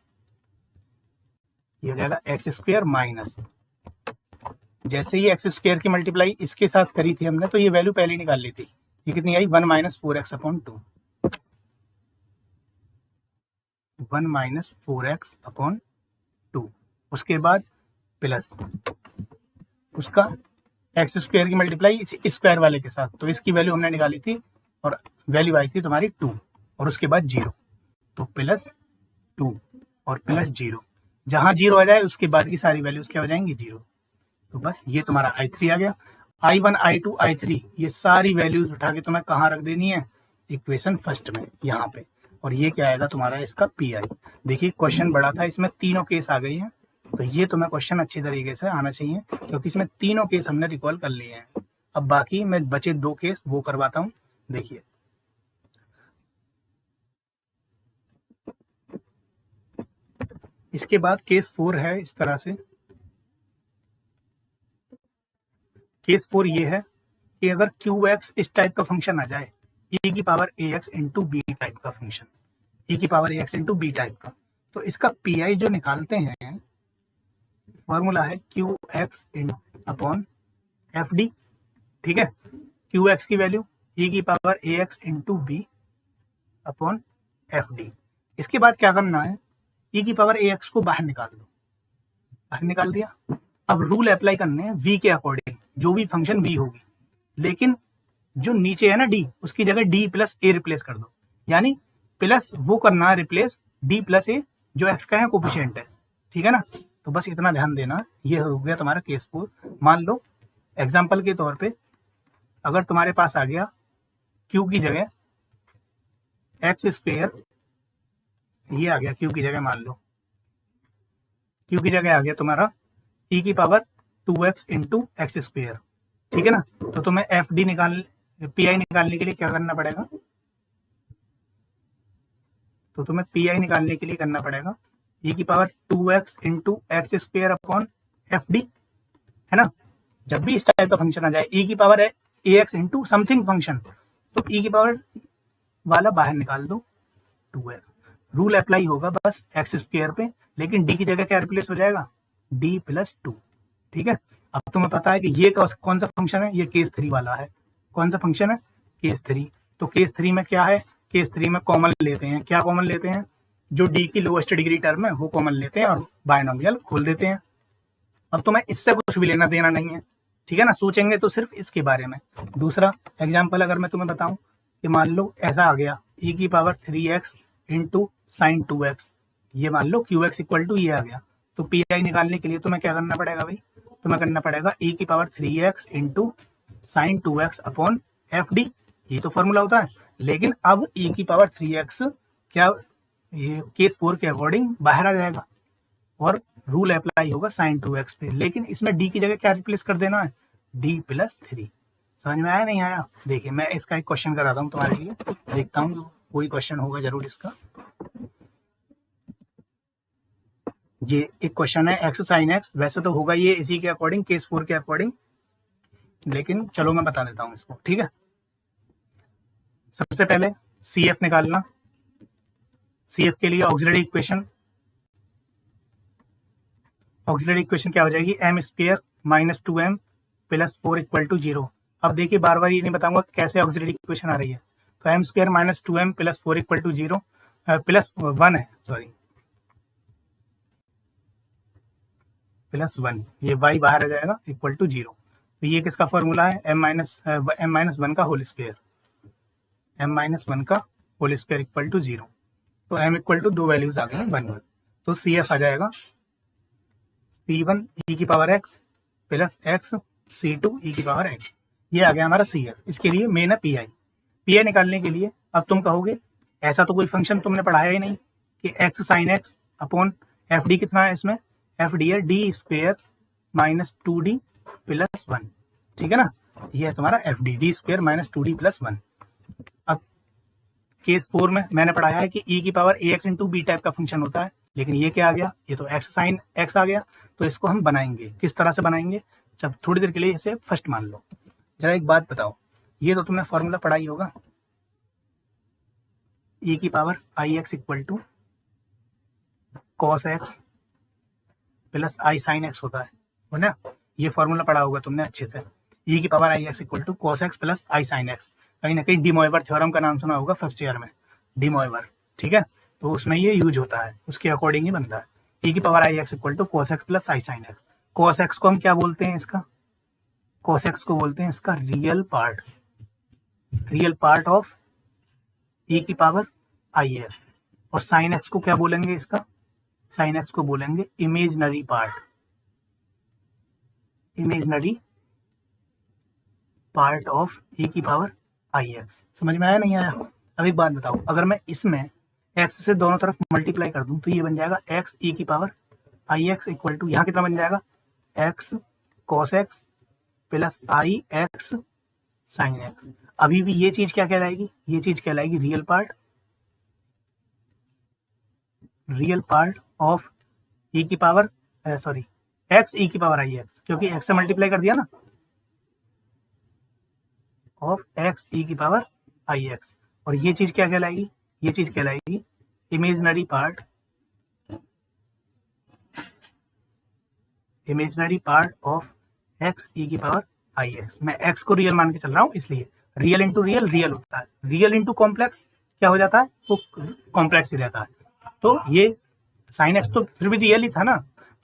ये हो जाएगा एक्स स्क्वायर माइनस, जैसे ही एक्स स्क्वायर की मल्टीप्लाई इसके साथ करी थी हमने तो ये वैल्यू पहले निकाल ली थी, ये कितनी आई 1 minus 4x upon 2, 1 minus 4x upon 2, उसके बाद प्लस उसका एक्स स्क्वायर की मल्टीप्लाई इस स्क्वायर वाले के साथ, तो इसकी वैल्यू हमने निकाली थी और वैल्यू आई थी तुम्हारी 2 और उसके बाद 0, तो प्लस 2 और प्लस 0, जहां 0 आ जाए उसके बाद की सारी वैल्यूज क्या हो जाएंगी 0। तो बस ये तुम्हारा I3 आ गया। I1 I2 I3 ये सारी वैल्यूज उठा के तुम्हें कहाँ रख देनी है, इक्वेशन फर्स्ट में यहाँ पे, और ये क्या आएगा तुम्हारा इसका पी आई। देखिए क्वेश्चन बड़ा था, इसमें तीनों केस आ गई हैं, तो ये तुम्हें क्वेश्चन अच्छी तरीके से आना चाहिए क्योंकि इसमें तीनों केस हमने रिकॉल कर लिए हैं। अब बाकी मैं बचे 2 केस वो करवाता हूँ। देखिए इसके बाद केस 4 है इस तरह से। केस 4 ये है कि अगर क्यू एक्स इस टाइप का फंक्शन आ जाए, e की power a x into B type का फंक्शन, e की power a x into B type का, तो इसका पी आई जो निकालते हैं फॉर्मूला है Q x upon F D. ठीक है, क्यू एक्स की वैल्यू e की power a x into b upon F D. इसके बाद क्या करना है, e की पावर ए एक्स को बाहर निकाल दो, बाहर निकाल दिया। अब रूल अप्लाई करने हैं v के अकॉर्डिंग, जो भी फंक्शन v होगी, लेकिन जो नीचे है ना d, उसकी जगह d प्लस ए रिप्लेस कर दो, यानी प्लस वो करना है रिप्लेस d प्लस ए जो x का है कोफिशिएंट है। ठीक है ना, तो बस इतना ध्यान देना। ये हो गया तुम्हारा केस 4। मान लो एग्जाम्पल के तौर पे अगर तुम्हारे पास आ गया q की जगह एक्स स्क्वेयर, ये आ गया q की जगह, मान लो q की जगह आ गया तुम्हारा e की power 2x into x square. ठीक है ना, तो तुम्हें एफ डी पी आई निकालने के लिए क्या करना पड़ेगा, तो तुम्हें पी आई निकालने के लिए करना पड़ेगा e की power 2x into x square upon F D, है ना। जब भी इस टाइप का फंक्शन आ जाए e की पावर है ए एक्स इंटू समथिंग फंक्शन, तो e की पावर वाला बाहर निकाल दो 2x। रूल अप्लाई होगा बस एक्स स्क्वेयर पे, लेकिन d की जगह क्या रिप्लेस हो जाएगा, d प्लस 2। ठीक है, अब तुम्हें पता है कि ये कौन सा फंक्शन है, ये केस 3 वाला है। कौन सा फंक्शन है, केस 3। तो केस 3 में क्या है, केस 3 में कॉमन लेते हैं। क्या कॉमन लेते हैं, जो d की लोएस्ट डिग्री टर्म है वो कॉमन लेते हैं और बायनोमियल खोल देते हैं। अब तुम्हें इससे कुछ भी लेना देना नहीं है, ठीक है ना, सोचेंगे तो सिर्फ इसके बारे में। दूसरा एग्जाम्पल अगर मैं तुम्हें बताऊं कि मान लो ऐसा आ गया e की power 3x into sine 2x, ये मान लो क्यू एक्स इक्वल टू ये आ गया, तो पी आई निकालने के लिए तुम्हें क्या करना पड़ेगा भाई, तुम्हें करना पड़ेगा e की power 3x into sine 2x upon F D, ये तो फॉर्मूला होता है। लेकिन अब e की पावर 3x क्या ये केस 4 के अकॉर्डिंग बाहर आ जाएगा और रूल अप्लाई होगा साइन 2x पे, लेकिन इसमें d की जगह क्या रिप्लेस कर देना है, d प्लस 3। समझ में आया नहीं आया। देखिए मैं इसका एक क्वेश्चन कराता हूँ तुम्हारे लिए, देखता हूँ कोई क्वेश्चन होगा जरूर इसका। ये एक क्वेश्चन है एक्स साइन एक्स, वैसे तो होगा ये इसी के अकॉर्डिंग केस 4 के अकॉर्डिंग, लेकिन चलो मैं बता देता हूँ इसको। ठीक है, सबसे पहले सी एफ निकालना। सी एफ के लिए ऑक्सिलरी इक्वेशन, ऑक्सिलरी इक्वेशन क्या हो जाएगी, M square minus 2m plus 4 equal to 0। अब देखिए बार बार ये नहीं बताऊंगा कैसे ऑक्सिलरी इक्वेशन आ रही है, तो M square minus 2m plus 4 equal to 0 plus 1 है, सॉरी प्लस 1, ये y बाहर आ जाएगा इक्वल टू 0। तो ये किसका फॉर्मूला है, m माइनस 1 का होल स्क्वायर, m माइनस 1 का होल स्क्वायर इक्वल टू 0। तो m इक्वल टू 2 वैल्यूज आ गई 1 1, तो सी एफ आ जाएगा c1 e की power x plus x c2 e की पावर x। ये आ गया हमारा सी एफ। इसके लिए मेन है पी आई। पी आई निकालने के लिए अब तुम कहोगे ऐसा तो कोई फंक्शन तुमने पढ़ाया ही नहीं कि x sine x upon F D कितना है, इसमें एफ डी है D square minus 2d plus 1। ठीक है ना, ये है तुम्हारा F D, D square minus 2d plus 1। अब केस 4 में मैंने पढ़ाया है कि e की power a x into B type का फंक्शन होता है, लेकिन ये क्या आ गया, ये तो एक्स साइन एक्स आ गया। तो इसको हम बनाएंगे, किस तरह से बनाएंगे, जब थोड़ी देर के लिए इसे फर्स्ट मान लो। जरा एक बात बताओ, ये तो तुमने फॉर्मूला पढ़ाई होगा, e की power I x equal to cos X plus I sine X होता है ना, ये फॉर्मूला पढ़ा होगा तुमने अच्छे से। e की power I x equal to cos X plus I sine X, कहीं ना कहीं डी मोइवर थ्योरम का नाम सुना होगा फर्स्ट ईयर में, डी मोइवर। ठीक है, तो उसमें ये यूज होता है, उसके अकॉर्डिंग ही बनता है। e की power I x equal to cos X plus I sine X. Cos X को हम क्या बोलते हैं, इसका कॉस एक्स को बोलते हैं इसका real part, real part of e की पावर आई एक्स। और साइन एक्स को क्या बोलेंगे, इसका साइन एक्स को बोलेंगे imaginary part, imaginary part of e की पावर आई एक्स। समझ में आया नहीं आया। अब एक बात बताओ, अगर मैं इसमें x से दोनों तरफ मल्टीप्लाई कर दूं तो ये बन जाएगा x e की power I x equal to, यहाँ कितना बन जाएगा x cos x plus i x sine x. अभी भी ये चीज क्या कहलाएगी, ये चीज कहलाएगी रियल पार्ट ऑफ e की पावर सॉरी x e की पावर आई एक्स, क्योंकि x से मल्टीप्लाई कर दिया ना, ऑफ x e की पावर आई एक्स। और ये चीज क्या कहलाएगी, ये चीज कहलाएगी imaginary part of x e की पावर आई एक्स। मैं x को रियल मान के चल रहा हूं, इसलिए रियल इंटू रियल रियल होता है, रियल इंटू कॉम्प्लेक्स क्या हो जाता है, वो कॉम्प्लेक्स ही रहता है। तो ये साइन एक्स तो फिर भी रियल ही था ना,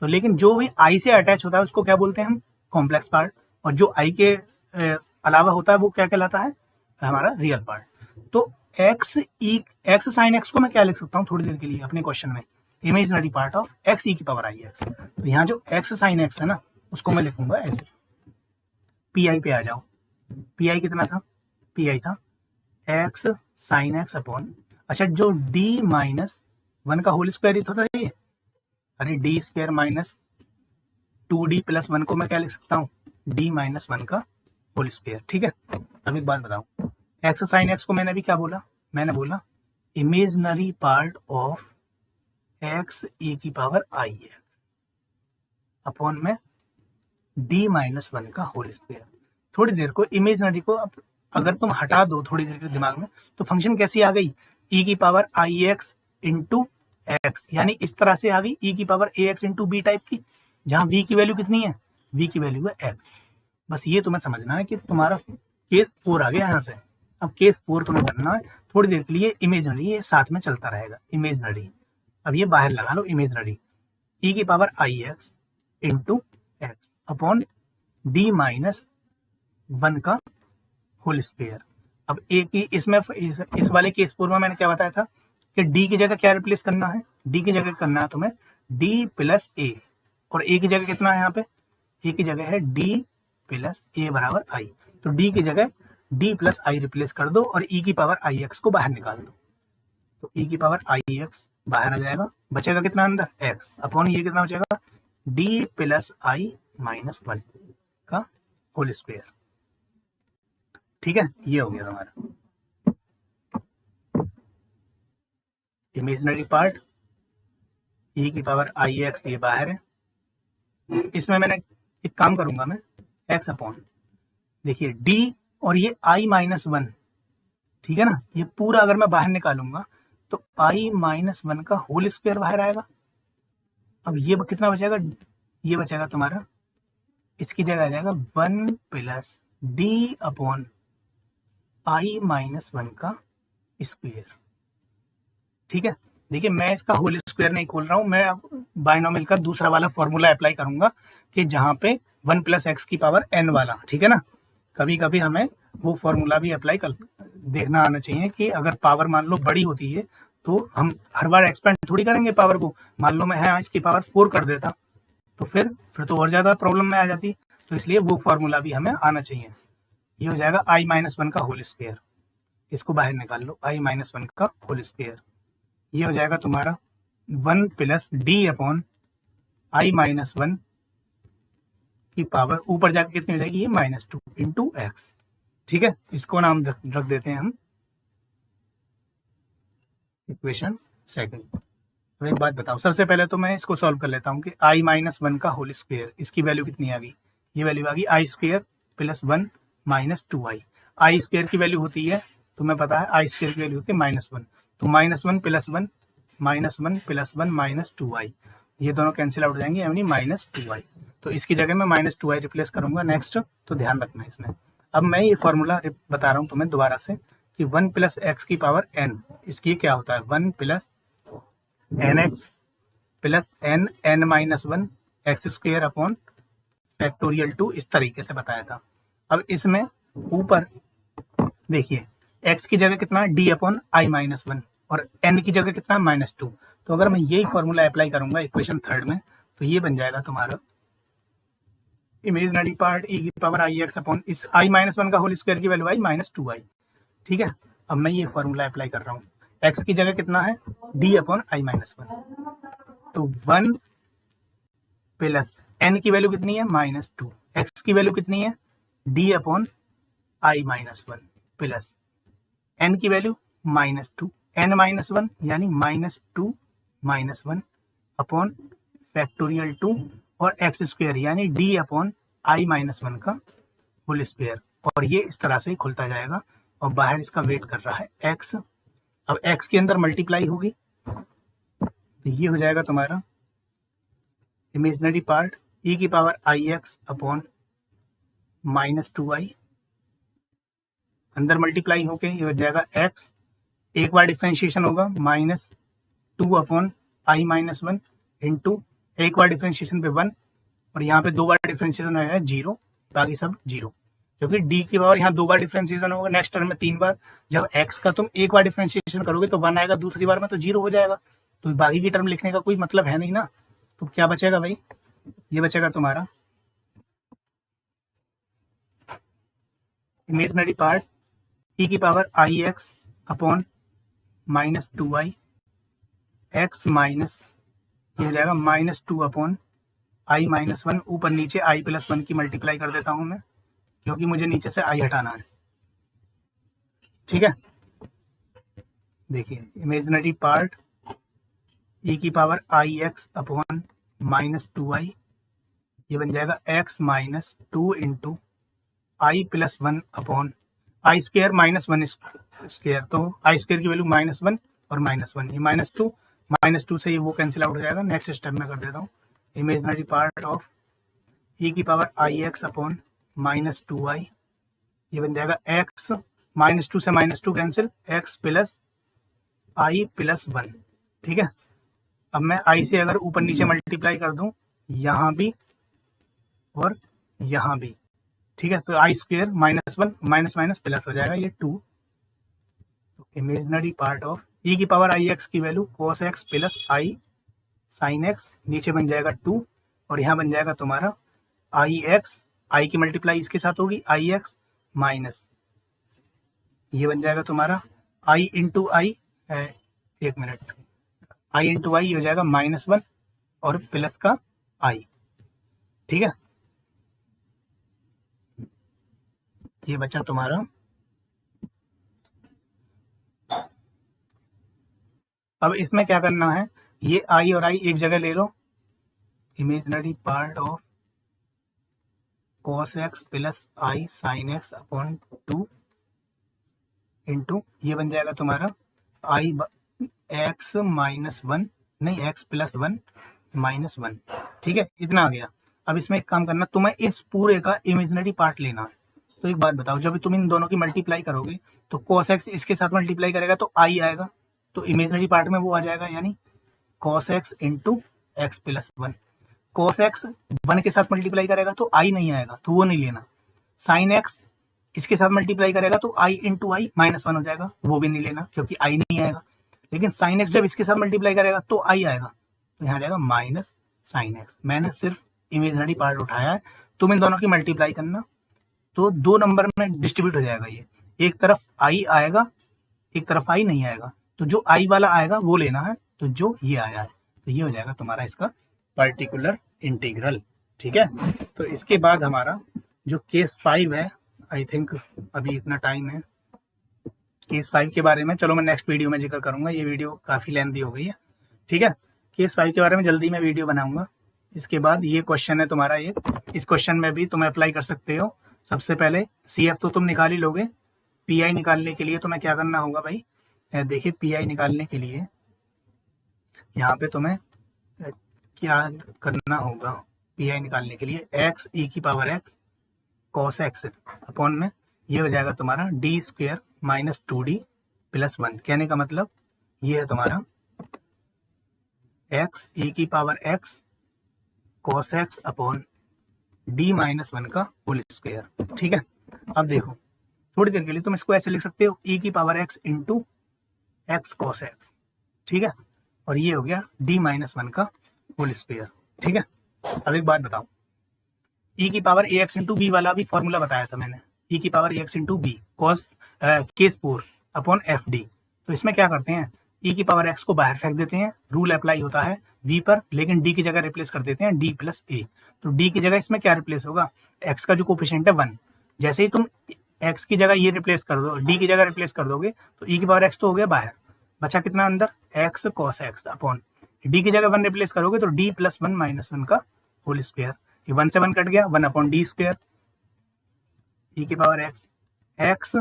तो लेकिन जो भी आई से अटैच होता है उसको क्या बोलते हैं हम, कॉम्प्लेक्स पार्ट, और जो आई के अलावा होता है वो क्या कहलाता है, हमारा रियल पार्ट। तो एक्स साइन एक्स को मैं क्या लिख सकता हूँ थोड़ी देर के लिए अपने क्वेश्चन में, imaginary part of x e की पावर आई एक्स। तो यहाँ जो x साइन एक्स है ना, उसको मैं लिखूंगा ऐसे, पी आई पे आ जाओ, पी आई कितना था, पी आई था x साइन एक्स अपॉन, अच्छा जो d माइनस 1 का होल स्क्वायर ही तो था ये, अरे d square minus 2d plus 1 को मैं क्या लिख सकता हूँ, d माइनस 1 का होल स्क्वायर। ठीक है, अब एक बात बताऊं, x साइन x को मैंने अभी क्या बोला, मैंने बोला imaginary part of x e की पावर आई एक्स अपॉन में d माइनस 1 का होल स्क्वायर। थोड़ी देर को इमेजिनरी को अगर तुम हटा दो थोड़ी देर के दिमाग में, तो फंक्शन कैसी आ गई, e की पावर आई एक्स इंटू एक्स, यानी इस तरह से आ गई e की power a x into B type की, जहां v की वैल्यू कितनी है, v की वैल्यू है x। बस ये तुम्हें समझना है कि तुम्हारा केस 4 आ गया यहाँ से। अब केस 4 तुम्हें करना है थोड़ी देर के लिए इमेजिनरी, ये साथ में चलता रहेगा इमेजिनरी। अब ये बाहर लगा लो इमेजिनरी, e की पावर आई x into x upon d minus 1 का होल स्क्वायर। अब एक ही इसमें इस वाले केस 4 में मैंने क्या बताया था कि d की जगह क्या रिप्लेस करना है, d की जगह करना है तुम्हें d प्लस a, और a की जगह कितना है, यहाँ पे a की जगह है d प्लस a बराबर i। तो d की जगह d प्लस i रिप्लेस कर दो और e की पावर आई एक्स को बाहर निकाल दो, तो e की पावर आई एक्स बाहर आ जाएगा, बचेगा कितना अंदर x अपॉन ये कितना बचेगा d प्लस आई माइनस 1 का होल स्क्वायर। ठीक है, ये हो गया हमारा इमेजिनरी पार्ट, e की पावर आई एक्स ये बाहर है। इसमें मैंने एक काम करूंगा, मैं x अपॉन, देखिए d और ये i माइनस 1, ठीक है ना, ये पूरा अगर मैं बाहर निकालूंगा तो i माइनस 1 का होल स्क्वायर बाहर आएगा। अब ये कितना बचेगा, ये बचेगा तुम्हारा, इसकी जगह आ जाएगा 1 plus d upon i minus 1 का स्क्वायर। ठीक है, देखिए मैं इसका होल स्क्वायर नहीं खोल रहा हूं, मैं बाइनोमियल का दूसरा वाला फॉर्मूला अप्लाई करूंगा कि जहां पे 1 प्लस एक्स की पावर n वाला, ठीक है ना, कभी कभी हमें वो फॉर्मूला भी अप्लाई कर देखना आना चाहिए कि अगर पावर मान लो बड़ी होती है तो हम हर बार एक्सपेंड थोड़ी करेंगे पावर को। मान लो मैं है इसकी पावर 4 कर देता तो फिर तो और ज्यादा प्रॉब्लम में आ जाती, तो इसलिए वो फॉर्मूला भी हमें आना चाहिए। ये हो जाएगा i माइनस 1 का होल स्क्वायर, इसको बाहर निकाल लो, i माइनस 1 का होल स्क्वायर, ये हो जाएगा तुम्हारा 1 plus D upon i minus 1 की पावर ऊपर जाकर कितनी हो जाएगी, ये माइनस 2 इंटू एक्स। ठीक है, इसको नाम रख देते हैं हम इक्वेशन सेकंड। अब एक बात बताओ, सबसे पहले तो मैं इसको सॉल्व कर लेता हूँ कि i माइनस 1 का होल स्क्वायर, इसकी वैल्यू कितनी आ गई, ये वैल्यू आ गई आई स्क्वायर प्लस 1 माइनस 2i। आई स्क्वायर की वैल्यू होती है, तुम्हें पता है आई स्क्वायर की वैल्यू होती है माइनस 1, तो minus 1 plus 1 minus 1 plus 1 minus 2i, ये दोनों कैंसिल आउट हो जाएंगे, यानी माइनस 2i। तो इसकी जगह मैं माइनस 2i रिप्लेस करूंगा नेक्स्ट, तो ध्यान रखना इसमें। अब मैं ये फॉर्मूला बता रहा हूँ तुम्हें दोबारा से कि 1 प्लस एक्स की पावर n, इसकी क्या होता है 1 plus N X plus N minus 1 X square upon factorial 2, इस तरीके से बताया था। अब इसमें ऊपर देखिए x की जगह कितना है d अपॉन आई माइनस 1 और n की जगह कितना है माइनस 2। तो अगर मैं यही फॉर्मूला अप्लाई करूंगा इक्वेशन थर्ड में, तो ये बन जाएगा तुम्हारा इमेजिनरी पार्ट e की पावर आई एक्स अपॉन इस i माइनस 1 का होल स्क्वायर की वैल्यू आई माइनस 2i। ठीक है, अब मैं ये फॉर्मूला अप्लाई कर रहा हूँ, x की जगह कितना है d/i-1, तो 1 प्लस n की वैल्यू कितनी है -2, x की वैल्यू कितनी है d/i-1 प्लस n की वैल्यू -2, n-1 यानी -2 -1 अपॉन फैक्टोरियल 2 और एक्स स्क्वायर यानी d/i-1 का होल स्क्वायर, और ये इस तरह से खुलता जाएगा और बाहर इसका वेट कर रहा है x। अब x के अंदर मल्टीप्लाई होगी तो ये हो जाएगा तुम्हारा imaginary part e⁻�ix upon -2i, अंदर मल्टीप्लाई होके ये हो जाएगा x, एक बार डिफरेंशिएशन होगा -2/i-1 इंटू एक बार डिफरेंशिएशन पे 1 और यहाँ पे 2 बार डिफरेंशिएशन होगा 0, बाकी सब 0, क्योंकि d की पावर यहाँ 2 बार डिफरेंशिएशन होगा, नेक्स्ट टर्म में 3 बार। जब x का तुम एक बार डिफरेंशिएशन करोगे तो 1 आएगा, दूसरी बार में तो 0 हो जाएगा, तो बाकी की टर्म लिखने का कोई मतलब है नहीं ना। तो क्या बचेगा भाई, ये बचेगा तुम्हारा imaginary part e⁻�ix upon -2i x minus ये हो जाएगा -2/i-1, ऊपर नीचे i+1 की मल्टीप्लाई कर देता हूं मैं, क्योंकि मुझे नीचे से i हटाना है। ठीक है, देखिए imaginary part e⁻�ix upon -2i, ये बन जाएगा x minus 2 into i+1 upon i square -1 square, तो i स्क्वायर की वैल्यू -1 और -1, ये -2 से ये वो कैंसिल आउट हो जाएगा। नेक्स्ट स्टेप में कर देता हूँ, imaginary part of e⁻�ix upon -2i, ये बन जाएगा x, -2 से -2 कैंसिल, x प्लस i+1। ठीक है, अब मैं i से अगर ऊपर नीचे मल्टीप्लाई कर दूं यहाँ भी और यहाँ भी, ठीक है, तो i स्क्वायर -1 माइनस प्लस हो जाएगा ये 2। तो इमेजिनरी पार्ट ऑफ e⁻�ix की value cos x plus i sin x, नीचे बन जाएगा 2 और यहाँ बन जाएगा तुम्हारा ix, i की मल्टीप्लाई इसके साथ होगी ix माइनस ये बन जाएगा तुम्हारा i इंटू आई, एक मिनट, i इंटू आई हो जाएगा -1 और प्लस का i। ठीक है, ये बचा तुम्हारा अब इसमें क्या करना है, ये i और i एक जगह ले लो, imaginary part of cos x plus i sin x upon 2 into ये बन जाएगा तुम्हारा i x -1 नहीं x +1 -1। ठीक है, इतना आ गया। अब इसमें एक काम करना, तुम्हें इस पूरे का इमेजिनरी पार्ट लेना है। तो एक बात बताओ, जब तुम इन दोनों की मल्टीप्लाई करोगे तो cos x इसके साथ मल्टीप्लाई करेगा तो i आएगा, तो इमेजिनरी पार्ट में वो आ जाएगा, यानी cos x into x +1। cos x 1 के साथ मल्टीप्लाई करेगा तो i नहीं आएगा, तो वो नहीं लेना। sin x इसके साथ मल्टीप्लाई करेगा तो i इंटू आई -1 हो जाएगा, वो भी नहीं लेना क्योंकि i नहीं आएगा। लेकिन sin x जब इसके साथ मल्टीप्लाई करेगा तो i आएगा, तो यहाँ जाएगा माइनस sin x। मैंने सिर्फ इमेजिनरी पार्ट उठाया है, तुम इन दोनों की मल्टीप्लाई करना तो 2 नंबर में डिस्ट्रीब्यूट हो जाएगा। ये एक तरफ i आएगा, एक तरफ i नहीं आएगा, तो जो i वाला आएगा वो लेना है, तो जो ये आया है तो ये हो जाएगा तुम्हारा इसका पर्टिकुलर इंटीग्रल। ठीक है, तो इसके बाद हमारा जो केस 5 है, आई थिंक अभी इतना टाइम है केस 5 के बारे में, चलो मैं नेक्स्ट वीडियो में जिक्र करूंगा, ये वीडियो काफ़ी लेंथी हो गई है। ठीक है, केस 5 के बारे में जल्दी मैं वीडियो बनाऊंगा। इसके बाद ये क्वेश्चन है तुम्हारा, ये इस क्वेश्चन में भी तुम अप्लाई कर सकते हो। सबसे पहले CF तो तुम निकाल ही लोगे, PI निकालने के लिए तुम्हें क्या करना होगा भाई, देखिए PI निकालने के लिए यहाँ पे तुम्हें क्या करना होगा, PI निकालने के लिए x e⁻x cos x upon में ये हो जाएगा तुम्हारा d square minus 2d plus 1। कहने का मतलब ये है तुम्हारा x e⁻x cos x upon d -1 का होल स्क्वायर। ठीक है, अब देखो थोड़ी देर के लिए तुम इसको ऐसे लिख सकते हो e⁻x into x cos x। ठीक है, और ये हो गया d -1 का होल स्क्वायर। ठीक है, अब एक बात बताओ, e⁻ax इंटू बी वाला भी फॉर्मूला बताया था मैंने, e⁻ax into B case 4। Upon F D. तो इसमें क्या करते हैं, e की पावर x को बाहर फेंक देते हैं, रूल अप्लाई होता है v पर, लेकिन d की जगह रिप्लेस कर देते हैं d प्लस a। तो d की जगह इसमें क्या रिप्लेस होगा, x का जो कोफिशिएंट है 1। जैसे ही तुम x की जगह ये रिप्लेस कर दो, d की जगह रिप्लेस कर दोगे, तो e की पावर x तो हो गया बाहर, बचा कितना अंदर, x cos x upon d की जगह 1 रिप्लेस करोगे तो d प्लस 1 माइनस 1 का होल स्क्वायर। ये 1 से 1 कट गया, 1 अपॉन डी स्क्वायर, e की power x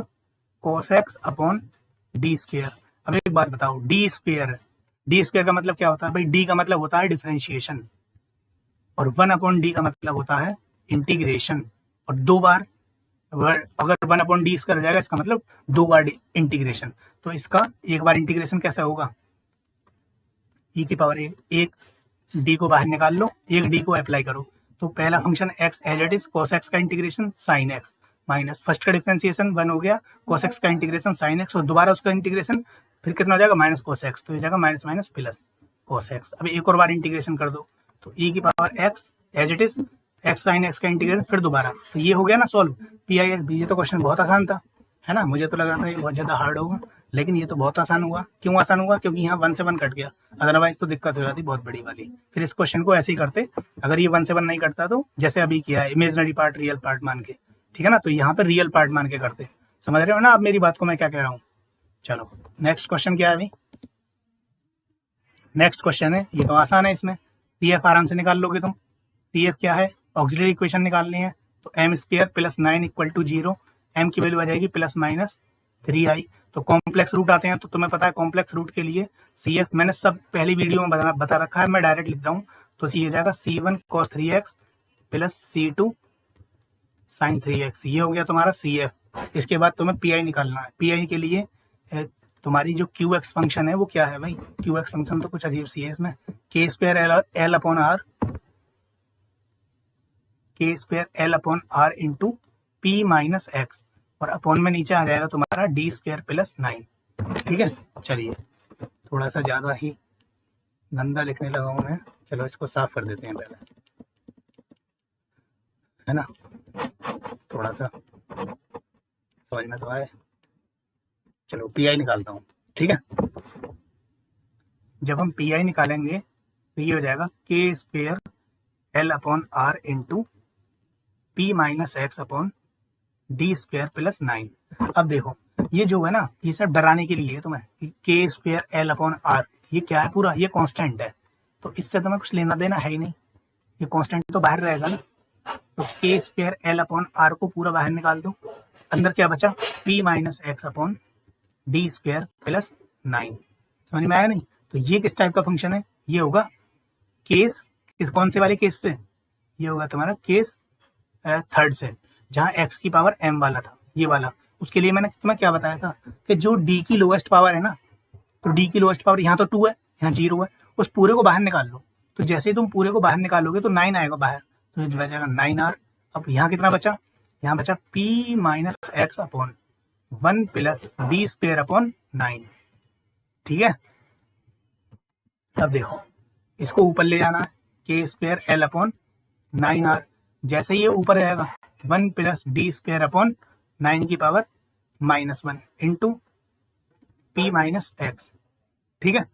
cos x upon D square. अब एक बात बताओ, डी स्क्वायर का मतलब क्या होता है भाई, डी का मतलब होता है डिफरेंशिएशन, और 1 अपॉन डी का मतलब होता है इंटीग्रेशन। और दो बार अगर 1 अपॉन डी स्क्वायर जाएगा, इसका मतलब 2 बार इंटीग्रेशन। तो इसका एक बार इंटीग्रेशन कैसा होगा, e की पावर एक डी को बाहर निकाल लो, एक डी को अप्लाई करो, तो पहला function x as it is cos x का integration sin x minus first का डिफरेंशिएशन 1 हो गया, cos x का इंटीग्रेशन sin x, और दोबारा उसका इंटीग्रेशन फिर कितना हो जाएगा माइनस cos x, तो ये जाएगा minus minus plus cos x। अब एक और बार इंटीग्रेशन कर दो, तो e की power x as it is x sin x का इंटीग्रेशन फिर दोबारा, तो ये हो गया ना सॉल्व पी आई एक्स। ये तो क्वेश्चन बहुत आसान था, है ना, मुझे तो लग रहा था ये बहुत ज़्यादा हार्ड होगा, लेकिन ये तो बहुत आसान हुआ। क्यों आसान हुआ, क्योंकि यहाँ 1 से 1 कट गया, अदरवाइज तो दिक्कत हो जाती बहुत बड़ी वाली। फिर इस क्वेश्चन को ऐसे ही करते, अगर ये 1 से 1 नहीं करता तो जैसे अभी किया है, इमेजनरी पार्ट रियल पार्ट मान के, ठीक है ना, तो यहाँ पर रियल पार्ट मान के करते। समझ रहे हो ना आप मेरी बात को, मैं क्या कह रहा हूँ। चलो नेक्स्ट क्वेश्चन क्या है अभी, नेक्स्ट क्वेश्चन है, ये तो आसान है, इसमें सी एफ आराम से निकाल लोगे तुम। सी एफ क्या है, ऑक्सिलरी इक्वेशन निकालनी है, तो M square plus 9 equal to 0, M की वैल्यू आ जाएगी प्लस माइनस 3i। तो कॉम्प्लेक्स रूट आते हैं, तो तुम्हें पता है कॉम्प्लेक्स रूट के लिए सी एफ मैंने सब पहली वीडियो में बता रखा है, मैं डायरेक्ट लिख रहा हूँ। तो सी हो जाएगा c1 cos 3x plus c2 sin 3x, ये हो गया तुम्हारा सी एफ। इसके बाद तुम्हें पी आई निकालना है। पी आई के लिए तुम्हारी जो क्यू एक्स फंक्शन है वो क्या है भाई, क्यू एक्स फंक्शन तो कुछ अजीब सी है, इसमें K square L upon R, K square L upon R into P minus X, और अपॉन में नीचे आ जाएगा तुम्हारा डी स्क्वायर प्लस 9। ठीक है, चलिए थोड़ा सा ज़्यादा ही गंदा लिखने लगा हूँ मैं, चलो इसको साफ कर देते हैं पहले, है ना, थोड़ा सा समझ में तो आए। चलो पी आई निकालता हूँ, ठीक है। जब हम पी आई निकालेंगे तो ये हो जाएगा K square L upon R into P minus X upon D square plus 9। अब देखो ये जो है ना, ये सब डराने के लिए है तुम्हें, के स्क्वायर एल अपॉन आर, ये क्या है पूरा, ये कांस्टेंट है, तो इससे तुम्हें कुछ लेना देना है ही नहीं, ये कांस्टेंट तो बाहर रहेगा ना। तो के स्क्वायर एल अपॉन आर को पूरा बाहर निकाल दो, अंदर क्या बचा, P minus X upon D square plus 9। समझ में आया नहीं। तो ये किस टाइप का फंक्शन है, ये होगा केस, कौन से वाले केस से, ये होगा तुम्हारा केस थर्ड से, जहाँ x की पावर m वाला था, ये वाला। उसके लिए मैंने तुम्हें क्या बताया था कि जो d की लोएस्ट पावर है ना, तो d की लोएस्ट पावर यहाँ तो 2 है, यहाँ 0 है, उस पूरे को बाहर निकाल लो। तो जैसे ही तुम पूरे को बाहर निकालोगे तो 9 आएगा बाहर, तो ये बचेगा 9r। अब यहाँ कितना बचा, यहाँ बचा p minus X upon 1 plus D square upon 9। ठीक है, अब देखो इसको ऊपर ले जाना है, के स्क्वायर एल अपॉन 9r, जैसे ये ऊपर आएगा 1 प्लस डी स्क्वायर अपॉन 9 की power minus 1 into P minus x. ठीक है,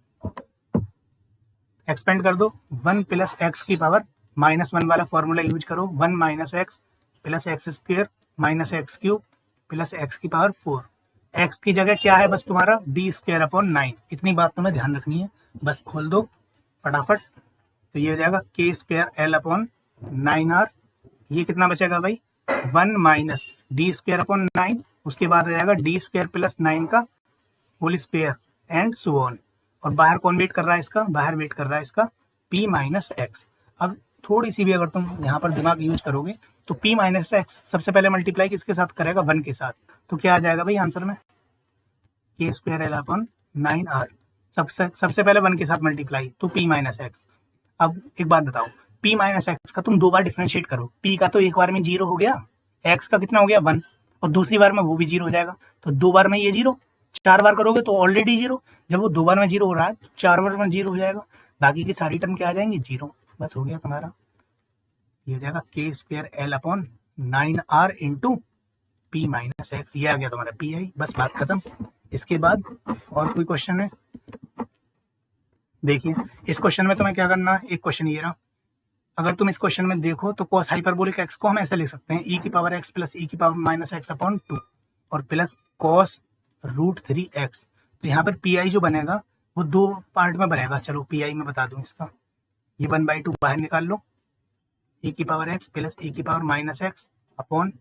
एक्सपेंड कर दो, 1 प्लस एक्स की पावर माइनस 1 वाला फॉर्मूला यूज करो, 1 minus x plus X square minus x cube plus x की पावर 4। एक्स की जगह क्या है बस तुम्हारा डी स्क्वायर अपॉन 9, इतनी बात तुम्हें ध्यान रखनी है, बस खोल दो फटाफट। तो ये हो जाएगा K square L upon 9r, ये कितना बचेगा भाई 1 माइनस डी स्क्वायर अपॉन 9, उसके बाद आ जाएगा डी स्क्वायर प्लस 9 का whole square and so on. और बाहर कौन वेट कर रहा है इसका, बाहर वेट कर रहा है इसका p माइनस एक्स। अब थोड़ी सी भी अगर तुम यहाँ पर दिमाग यूज करोगे तो p माइनस एक्स सबसे पहले मल्टीप्लाई किसके साथ करेगा, 1 के साथ, तो क्या आ जाएगा भाई आंसर में के स्क्वायर एल अपॉन 9r, सबसे पहले 1 के साथ मल्टीप्लाई, तो p माइनस एक्स। अब एक बात बताओ, p माइनस एक्स का तुम 2 बार डिफरेंशिएट करो, p का तो एक बार में 0 हो गया, x का कितना हो गया 1, और दूसरी बार में वो भी 0 हो जाएगा, तो 2 बार में ये 0, 4 बार करोगे तो ऑलरेडी 0, जब वो 2 बार में 0 हो रहा है तो 4 बार में 0 हो जाएगा, बाकी की सारी टर्म क्या आ जाएंगी 0, बस हो गया तुम्हारा, ये हो जाएगा K square L upon 9r into P minus x, ये आ गया तुम्हारा पी आई, बस बात खत्म। इसके बाद और कोई क्वेश्चन है? देखिए इस क्वेश्चन में तुम्हें क्या करना है, एक क्वेश्चन ये रहा। अगर तुम इस क्वेश्चन में देखो तो cos हाइपरबोलिक x को हम ऐसे लिख सकते हैं e की पावर x प्लस e की पावर माइनस x अपॉन 2 और प्लस cos रूट 3x। तो यहाँ पर पी आई जो बनेगा वो दो पार्ट में बनेगा। चलो पी आई में बता दूं इसका, ये 1/2 बाहर निकाल लो, e की पावर x प्लस e की पावर माइनस x अपॉन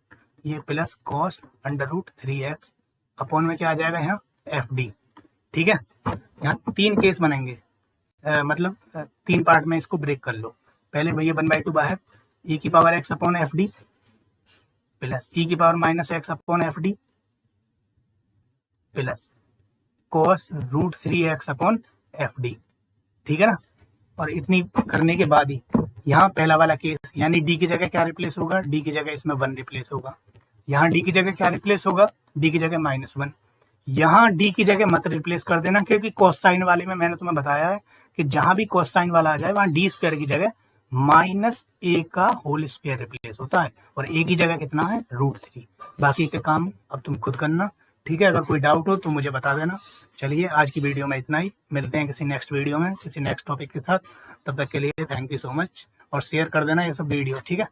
ये plus cos under root 3x upon में क्या आ जाएगा यहाँ FD। ठीक है, यहाँ 3 केस बनेंगे, मतलब 3 पार्ट में इसको ब्रेक कर लो। पहले भैया 1/2 बाहर, e की power x upon FD plus e की power minus x upon FD plus cos root 3x upon FD। ठीक है ना, और इतनी करने के बाद ही यहाँ पहला वाला केस यानी d की जगह क्या रिप्लेस होगा, d की जगह इसमें 1 रिप्लेस होगा। यहाँ d की जगह क्या रिप्लेस होगा, d की जगह -1। यहाँ d की जगह मत रिप्लेस कर देना, क्योंकि cos साइन वाले में मैंने तुम्हें बताया है कि जहां भी cos साइन वाला आ जाए वहां d स्क्वायर की जगह -a का होल स्क्वायर रिप्लेस होता है और a की जगह कितना है √3। बाकी के काम अब तुम खुद करना। ठीक है, अगर कोई डाउट हो तो मुझे बता देना। चलिए आज की वीडियो में इतना ही, मिलते हैं किसी नेक्स्ट वीडियो में किसी नेक्स्ट टॉपिक के साथ। तब तक के लिए थैंक यू सो मच और शेयर कर देना ये सब वीडियो। ठीक है।